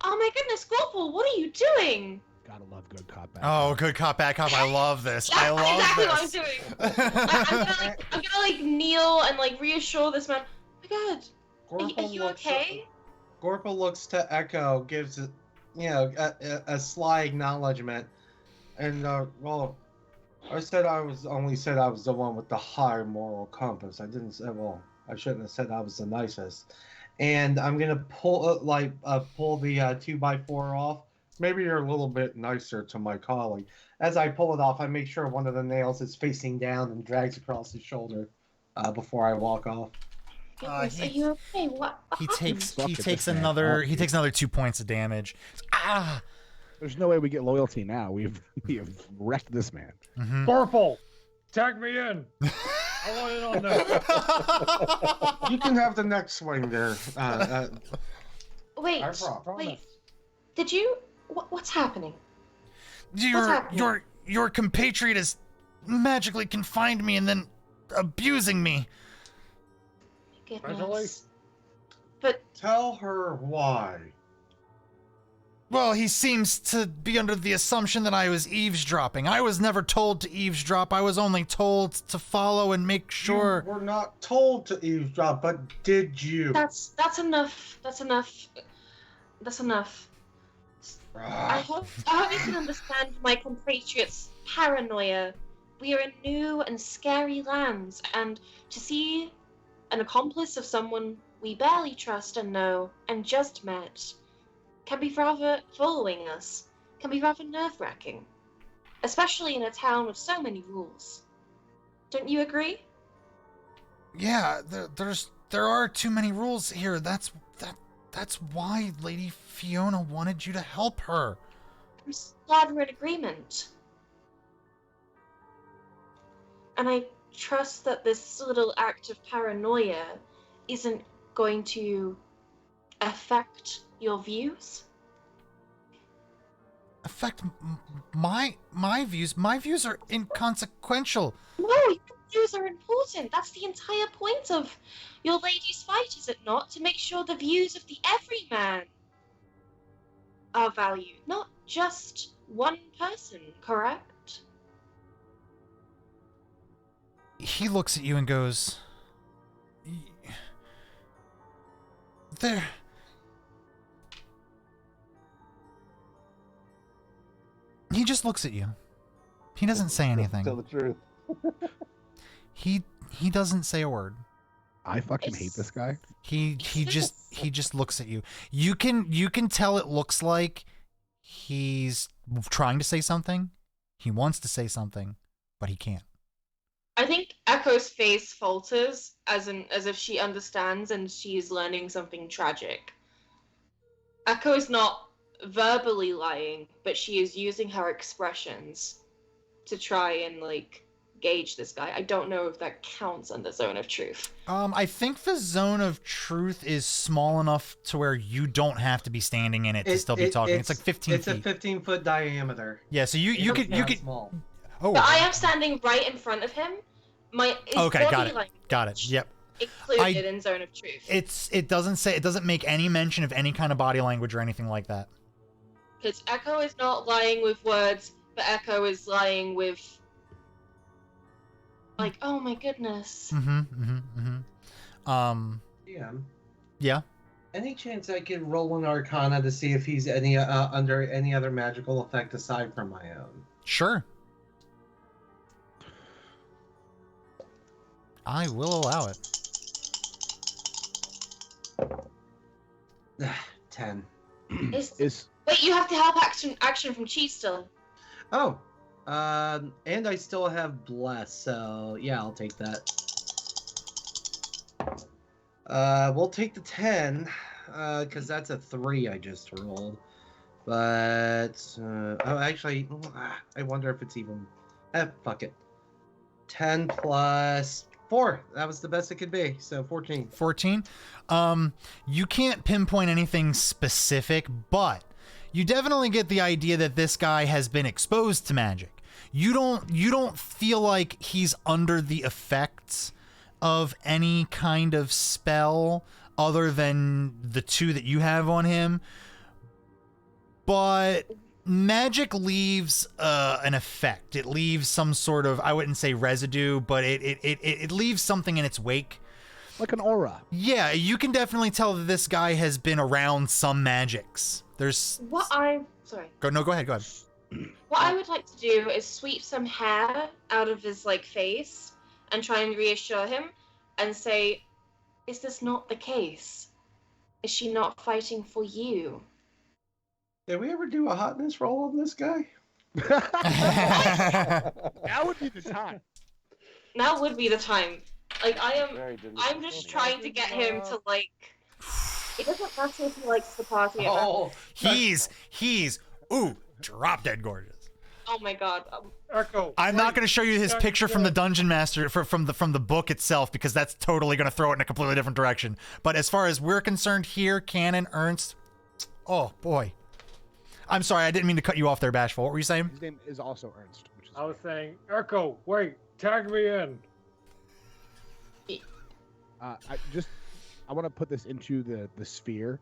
"Oh my goodness, Gorple, what are you doing?" Gotta love good cop, bad Oh, cop. good cop, bad cop. I love this. That's I love exactly this. what I'm doing. I'm gonna like kneel and like reassure this man. Oh my God, are you okay? Gorple looks to Echo, gives it, a sly acknowledgement, and well, I said I was the one with the high moral compass. I didn't say, well, I shouldn't have said I was the nicest. And I'm gonna pull the 2x4 off. Maybe you're a little bit nicer to my colleague. As I pull it off, I make sure one of the nails is facing down and drags across his shoulder before I walk off. Goodness, are you okay? What? He takes Look at this man. another Oh, he takes another 2 points of damage. Ah. There's no way we get loyalty now. We have wrecked this man. Mhm. Gorple, tag me in. I want in on that. You can have the next swing there. Wait, I promise. wait. Did you? What's happening? Your compatriot has magically confined me and then abusing me. Really? Goodness. But Tell her why. Well, he seems to be under the assumption that I was eavesdropping. I was never told to eavesdrop. I was only told to follow and make sure. You were not told to eavesdrop, but did you? that's enough. That's enough. That's enough. I hope you can understand my compatriots' paranoia. We are in new and scary lands, and to see an accomplice of someone we barely trust and know and just met can be rather following us, can be rather nerve-wracking, especially in a town with so many rules. Don't you agree? Yeah, there are too many rules here. That's why Lady Fiona wanted you to help her. I'm glad we're in agreement. And I trust that this little act of paranoia isn't going to affect your views. Affect my views? My views are inconsequential. No, your views are important. That's the entire point of your ladies' fight, is it not? To make sure the views of the everyman are valued, not just one person, correct? He looks at you and goes, there. He just looks at you. He doesn't say anything. Tell the truth. He doesn't say a word. I fucking hate this guy. He just looks at you. You can tell it looks like he's trying to say something. He wants to say something, but he can't. I think Echo's face falters as if she understands and she's learning something tragic. Echo is not verbally lying, but she is using her expressions to try and gauge this guy. I don't know if that counts under zone of truth. I think the zone of truth is small enough to where you don't have to be standing in it to still be talking. It's like 15 It's feet. a 15-foot diameter. Yeah, so you could Small. Oh. But I am standing right in front of him. His Okay, got body it. language Got it. Yep. included in Zone of Truth. It doesn't make any mention of any kind of body language or anything like that. Because Echo is not lying with words, but Echo is lying with, like, oh my goodness. Yeah. Yeah. Any chance I could roll an Arcana to see if he's any under any other magical effect aside from my own? Sure. I will allow it. 10. Wait, you have to help action from Cheat still. Oh. And I still have Bless, so yeah, I'll take that. We'll take the 10, because that's a 3 I just rolled. But, oh, actually, I wonder if it's even, fuck it. 10 plus 4, that was the best it could be, so 14. 14. You can't pinpoint anything specific, but you definitely get the idea that this guy has been exposed to magic. You don't feel like he's under the effects of any kind of spell other than the 2 that you have on him. But magic leaves an effect. It leaves some sort of, I wouldn't say residue, but it leaves something in its wake. Like an aura. Yeah, you can definitely tell that this guy has been around some magics. There's Go ahead. Oh. What I would like to do is sweep some hair out of his face and try and reassure him and say, is this not the case? Is she not fighting for you? Did we ever do a hotness roll on this guy? That would be the time. Now would be the time. I'm just trying to get him to it doesn't matter if he likes the party. He's drop dead gorgeous. Oh my god. Echo. I'm not going to show you his picture from the Dungeon Master from the book itself, because that's totally going to throw it in a completely different direction. But as far as we're concerned here, Canon, Ernst, oh boy. I'm sorry, I didn't mean to cut you off there, Bashful. What were you saying? His name is also Ernst. Which is I was saying, Echo, wait, tag me in. I want to put this into the sphere.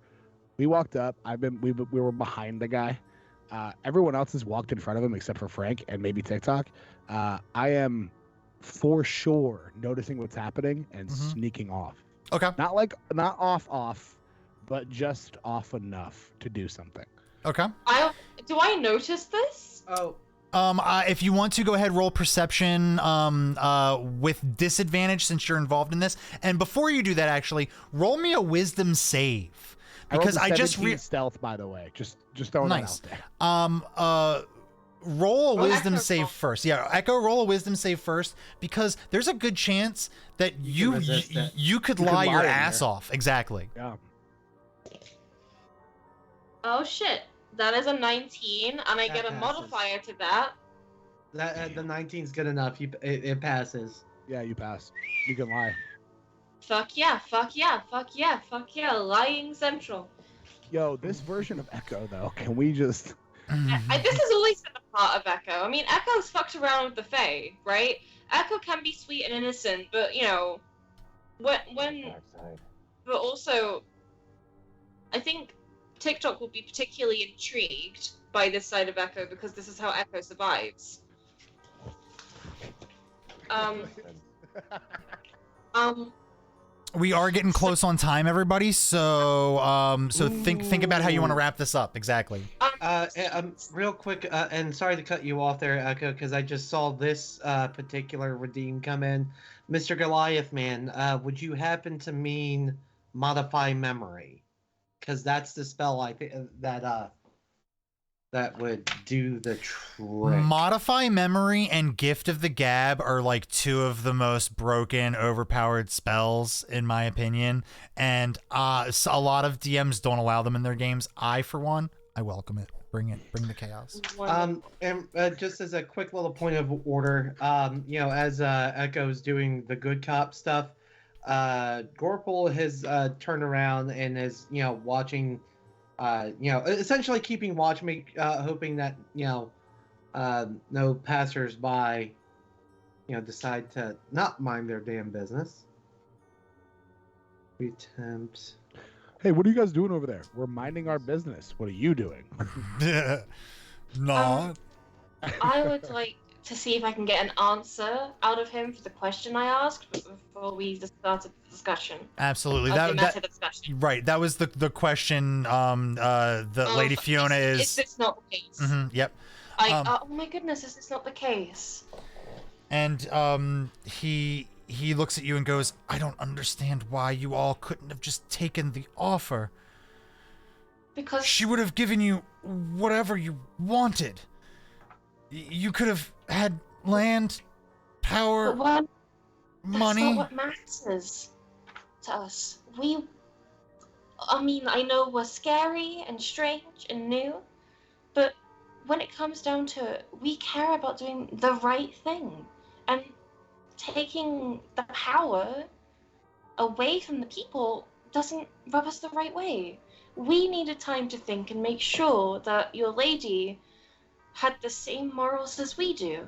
We walked up. We were behind the guy. Everyone else has walked in front of him except for Frank and maybe TikTok. I am for sure noticing what's happening and sneaking off. Okay. Not off, but just off enough to do something. Okay. Do I notice this? Oh. If you want to, go ahead, roll perception with disadvantage since you're involved in this. And before you do that, actually, roll me a wisdom save. Because I just stealth, by the way. Just throwing nice. that out there. Roll a wisdom Echo, save first. Yeah, Echo, roll a wisdom save first, because there's a good chance that you could lie your ass off. Exactly. Yeah. Oh shit. That is a 19, and I That get a passes. modifier to that. That the 19's good enough. It passes. Yeah, you pass. You can lie. Fuck yeah, fuck yeah, fuck yeah, fuck yeah, lying central. Yo, this version of Echo, though, can we just... This has always been a part of Echo. I mean, Echo's fucked around with the Fae, right? Echo can be sweet and innocent, but, but also, I think TikTok will be particularly intrigued by this side of Echo because this is how Echo survives. We are getting close on time, everybody. So think about how you want to wrap this up. Exactly. Real quick, and sorry to cut you off there, Echo, because I just saw this particular redeem come in. Mr. Goliath Man, would you happen to mean modify memory? Because that's the spell I think that would do the trick. Modify memory and Gift of the Gab are like two of the most broken, overpowered spells, in my opinion. And so a lot of DMs don't allow them in their games. I, for one, I welcome it. Bring the chaos. And just as a quick little point of order, as Echo's doing the good cop stuff, Gorpal has turned around and is, watching, essentially keeping watch, hoping that, no passersby, decide to not mind their damn business. We attempt. Hey, what are you guys doing over there? We're minding our business. What are you doing? No. I would like to see if I can get an answer out of him for the question I asked before we just started the discussion. Absolutely. Discussion. Right. That was the question. The Lady Fiona Is this not the case? Yep. Oh my goodness, is this not the case? And he looks at you and goes, I don't understand why you all couldn't have just taken the offer. Because she would have given you whatever you wanted. You could have had land, power, money. That's not what matters to us. I know we're scary and strange and new, but when it comes down to it, we care about doing the right thing. And taking the power away from the people doesn't rub us the right way. We needed time to think and make sure that your lady had the same morals as we do.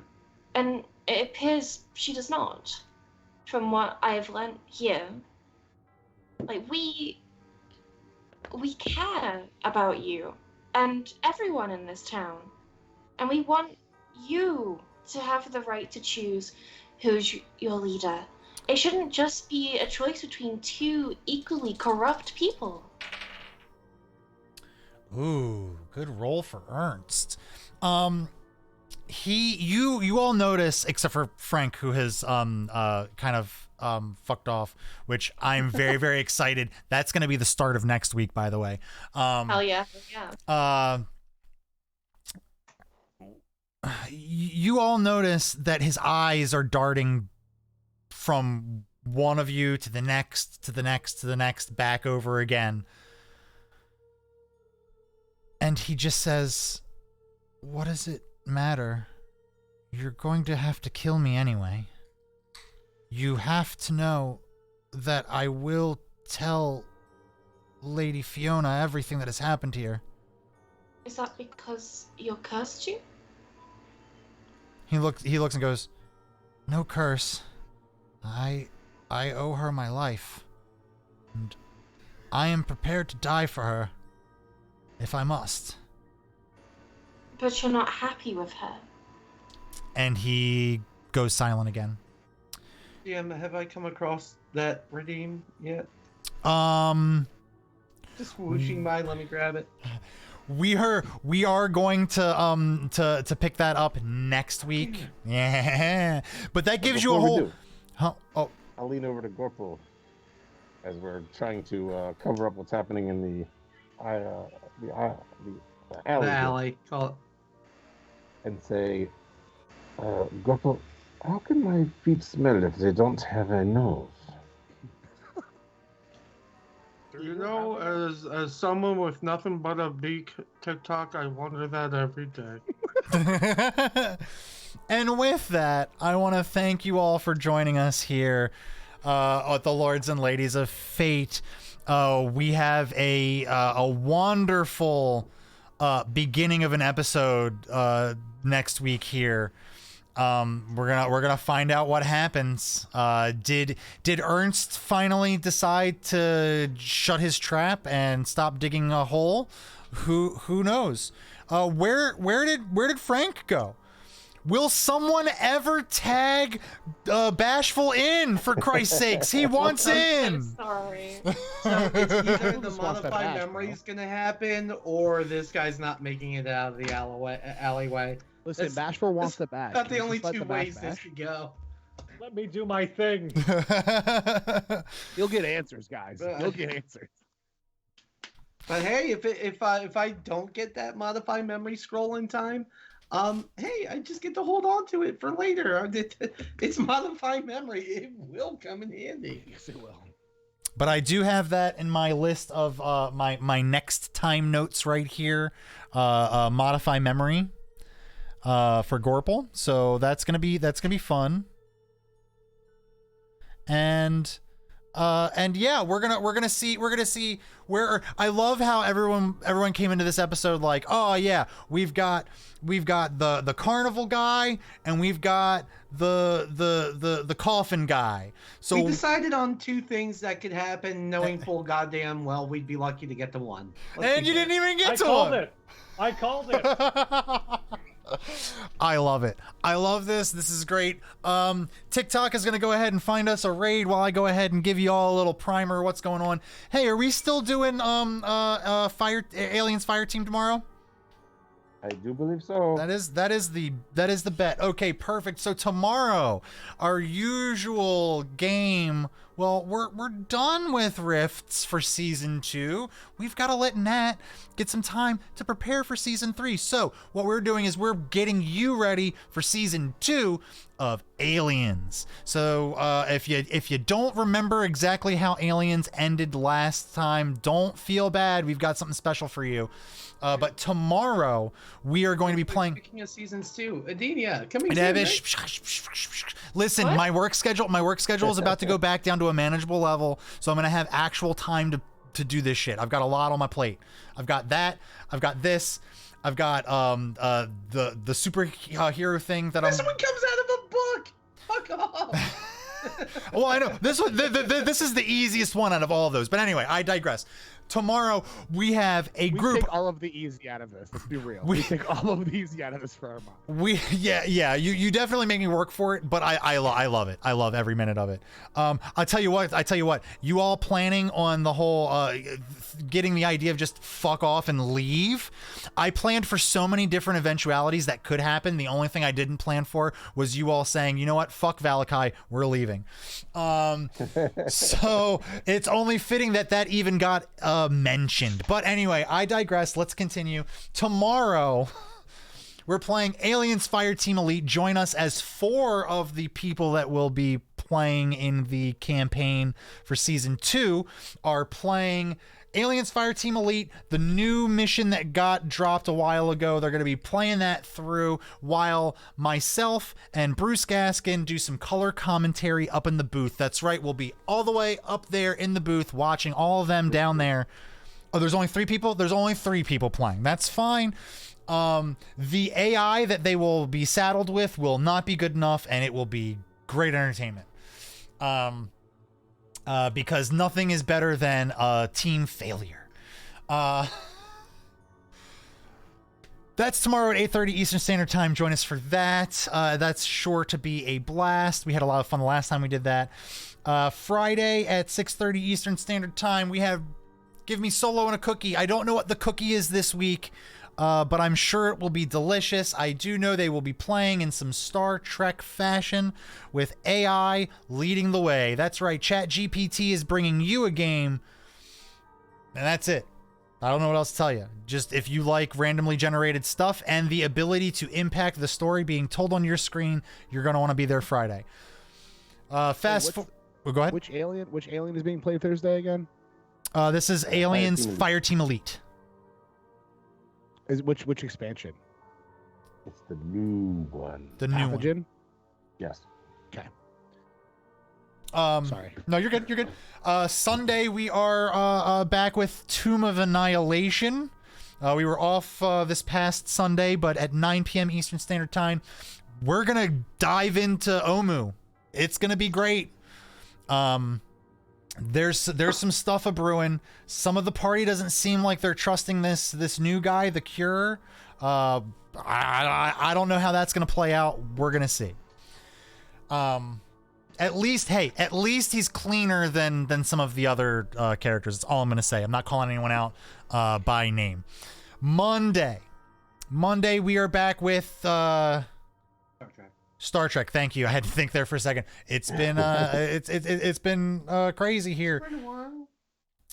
And it appears she does not, from what I've learned here. Like, we care about you and everyone in this town. And we want you to have the right to choose who's your leader. It shouldn't just be a choice between two equally corrupt people. Ooh, good roll for Ernst. You all notice, except for Frank, who has kind of fucked off, which I'm very very excited. That's going to be the start of next week, by the way. Hell yeah. You all notice that his eyes are darting from one of you to the next, to the next, to the next, back over again. And he just says, what does it matter? You're going to have to kill me anyway. You have to know that I will tell Lady Fiona everything that has happened here. Is that because you're cursed you? He looks and goes, no curse. I owe her my life. And I am prepared to die for her, if I must. But you're not happy with her. And he goes silent again. Have I come across that redeem yet? Just whooshing by, let me grab it. We are going to pick that up next week. Yeah. But that gives you a whole I'll lean over to Gorpo as we're trying to cover up what's happening in the alley. The alley, call it. And say, Gorpo, how can my feet smell if they don't have a nose? As someone with nothing but a beak TikTok, I wonder that every day. And with that, I want to thank you all for joining us here at the Lords and Ladies of Fate. We have a wonderful beginning of an episode next week here. We're gonna find out what happens. Did Ernst finally decide to shut his trap and stop digging a hole? Who knows? Where did Frank go? Will someone ever tag Bashful in, for Christ's sakes? He wants in. I'm sorry. So it's either the Just wants that modified bash, memory bro. is going to happen, or this guy's not making it out of the alleyway. Listen, That's- Bashful wants the bash. About the Just only let two the bash ways this bash. could go. Let me do my thing. You'll get answers, guys. You'll get answers. But hey, if I don't get that modified memory scroll in time, hey, I just get to hold on to it for later. It's modified memory. It will come in handy. Yes, it will. But I do have that in my list of my next time notes right here. Modify memory for Gorple. So that's gonna be fun. And And yeah, we're gonna see where. I love how everyone came into this episode like, oh yeah, we've got the carnival guy and we've got the coffin guy. So we decided on 2 things that could happen, knowing full goddamn well we'd be lucky to get to 1. And you didn't even get to one. I called it. I love it. I love this. This is great. TikTok is going to go ahead and find us a raid while I go ahead and give you all a little primer of what's going on. Hey, are we still doing Aliens Fire Team tomorrow? I do believe so. That is the bet. Okay, perfect. So tomorrow, our usual game. Well, we're done with Rifts for season 2. We've got to let Nat get some time to prepare for season 3. So what we're doing is we're getting you ready for season 2 of Aliens. So if you don't remember exactly how Aliens ended last time, don't feel bad. We've got something special for you. But tomorrow we are going to be playing. Speaking of seasons 2, Adine, yeah, coming soon, Right? right? Listen, What? my work schedule is about to go back down to a manageable level, so I'm gonna have actual time to do this shit. I've got a lot on my plate. I've got that. I've got this. I've got the superhero thing that This one comes out of a book. Fuck off. Well, I know this one. This is the easiest one out of all of those. But anyway, I digress. Tomorrow we have a We group. take all of the easy out of this. Let's be real. We take all of the easy out of this for our mom. Yeah. You definitely make me work for it, but I love it. I love every minute of it. I tell you what. You all planning on the whole getting the idea of just fuck off and leave? I planned for so many different eventualities that could happen. The only thing I didn't plan for was you all saying, you know what, fuck Vallaki, we're leaving. So it's only fitting that even got mentioned. But anyway, I digress. Let's continue. Tomorrow we're playing Aliens Fire Team Elite. Join us as 4 of the people that will be playing in the campaign for season 2 are playing Aliens Fire Team Elite, the new mission that got dropped a while ago. They're going to be playing that through while myself and Bruce Gaskin do some color commentary up in the booth. That's right. We'll be all the way up there in the booth watching all of them down there. Oh, there's only 3 people? There's only 3 people playing. That's fine. The AI that they will be saddled with will not be good enough, and it will be great entertainment. Because nothing is better than a team failure. That's tomorrow at 8:30 Eastern Standard Time. Join us for that. That's sure to be a blast. We had a lot of fun the last time we did that. Friday at 6:30 Eastern Standard Time, we have Give Me Solo and a Cookie. I don't know what the cookie is this week, but I'm sure it will be delicious. I do know they will be playing in some Star Trek fashion with AI leading the way. That's right, ChatGPT is bringing you a game, and that's it. I don't know what else to tell you. Just if you like randomly generated stuff and the ability to impact the story being told on your screen, you're going to want to be there Friday. Go ahead. Which alien is being played Thursday again? This is Aliens Fire Team Elite. Is which expansion? It's the new one. The new one. Pathogen? Yes. Okay. Sorry. No, you're good. You're good. Sunday we are back with Tomb of Annihilation. We were off this past Sunday, but at 9 p.m. Eastern Standard Time, we're gonna dive into Omu. It's gonna be great. There's some stuff a brewing. Some of the party doesn't seem like they're trusting this new guy, the Cure. I don't know how that's gonna play out. We're gonna see. At least he's cleaner than some of the other characters. That's all I'm gonna say. I'm not calling anyone out by name. Monday, we are back with Star Trek. Thank you. I had to think there for a second. It's been it's been crazy here.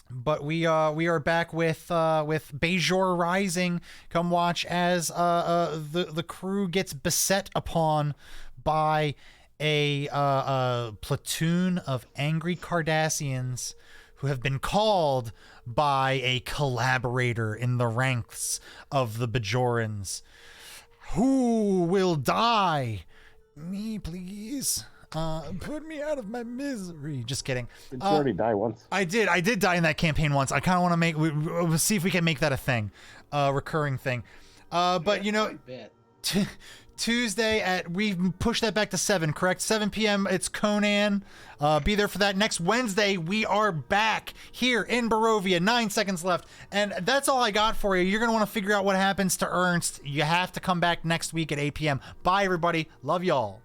But we are back with Bajor Rising. Come watch as the crew gets beset upon by a platoon of angry Cardassians who have been called by a collaborator in the ranks of the Bajorans. Who will die? Me, please. Put me out of my misery. Just kidding. Did you already die once? I did die in that campaign once. I kind of want to we'll see if we can make that a thing, recurring thing. But you know, Tuesday we pushed that back to 7, correct? 7 p.m. It's Conan. Be there for that. Next Wednesday, we are back here in Barovia. 9 seconds left. And that's all I got for you. You're going to want to figure out what happens to Ernst. You have to come back next week at 8 p.m. Bye, everybody. Love y'all.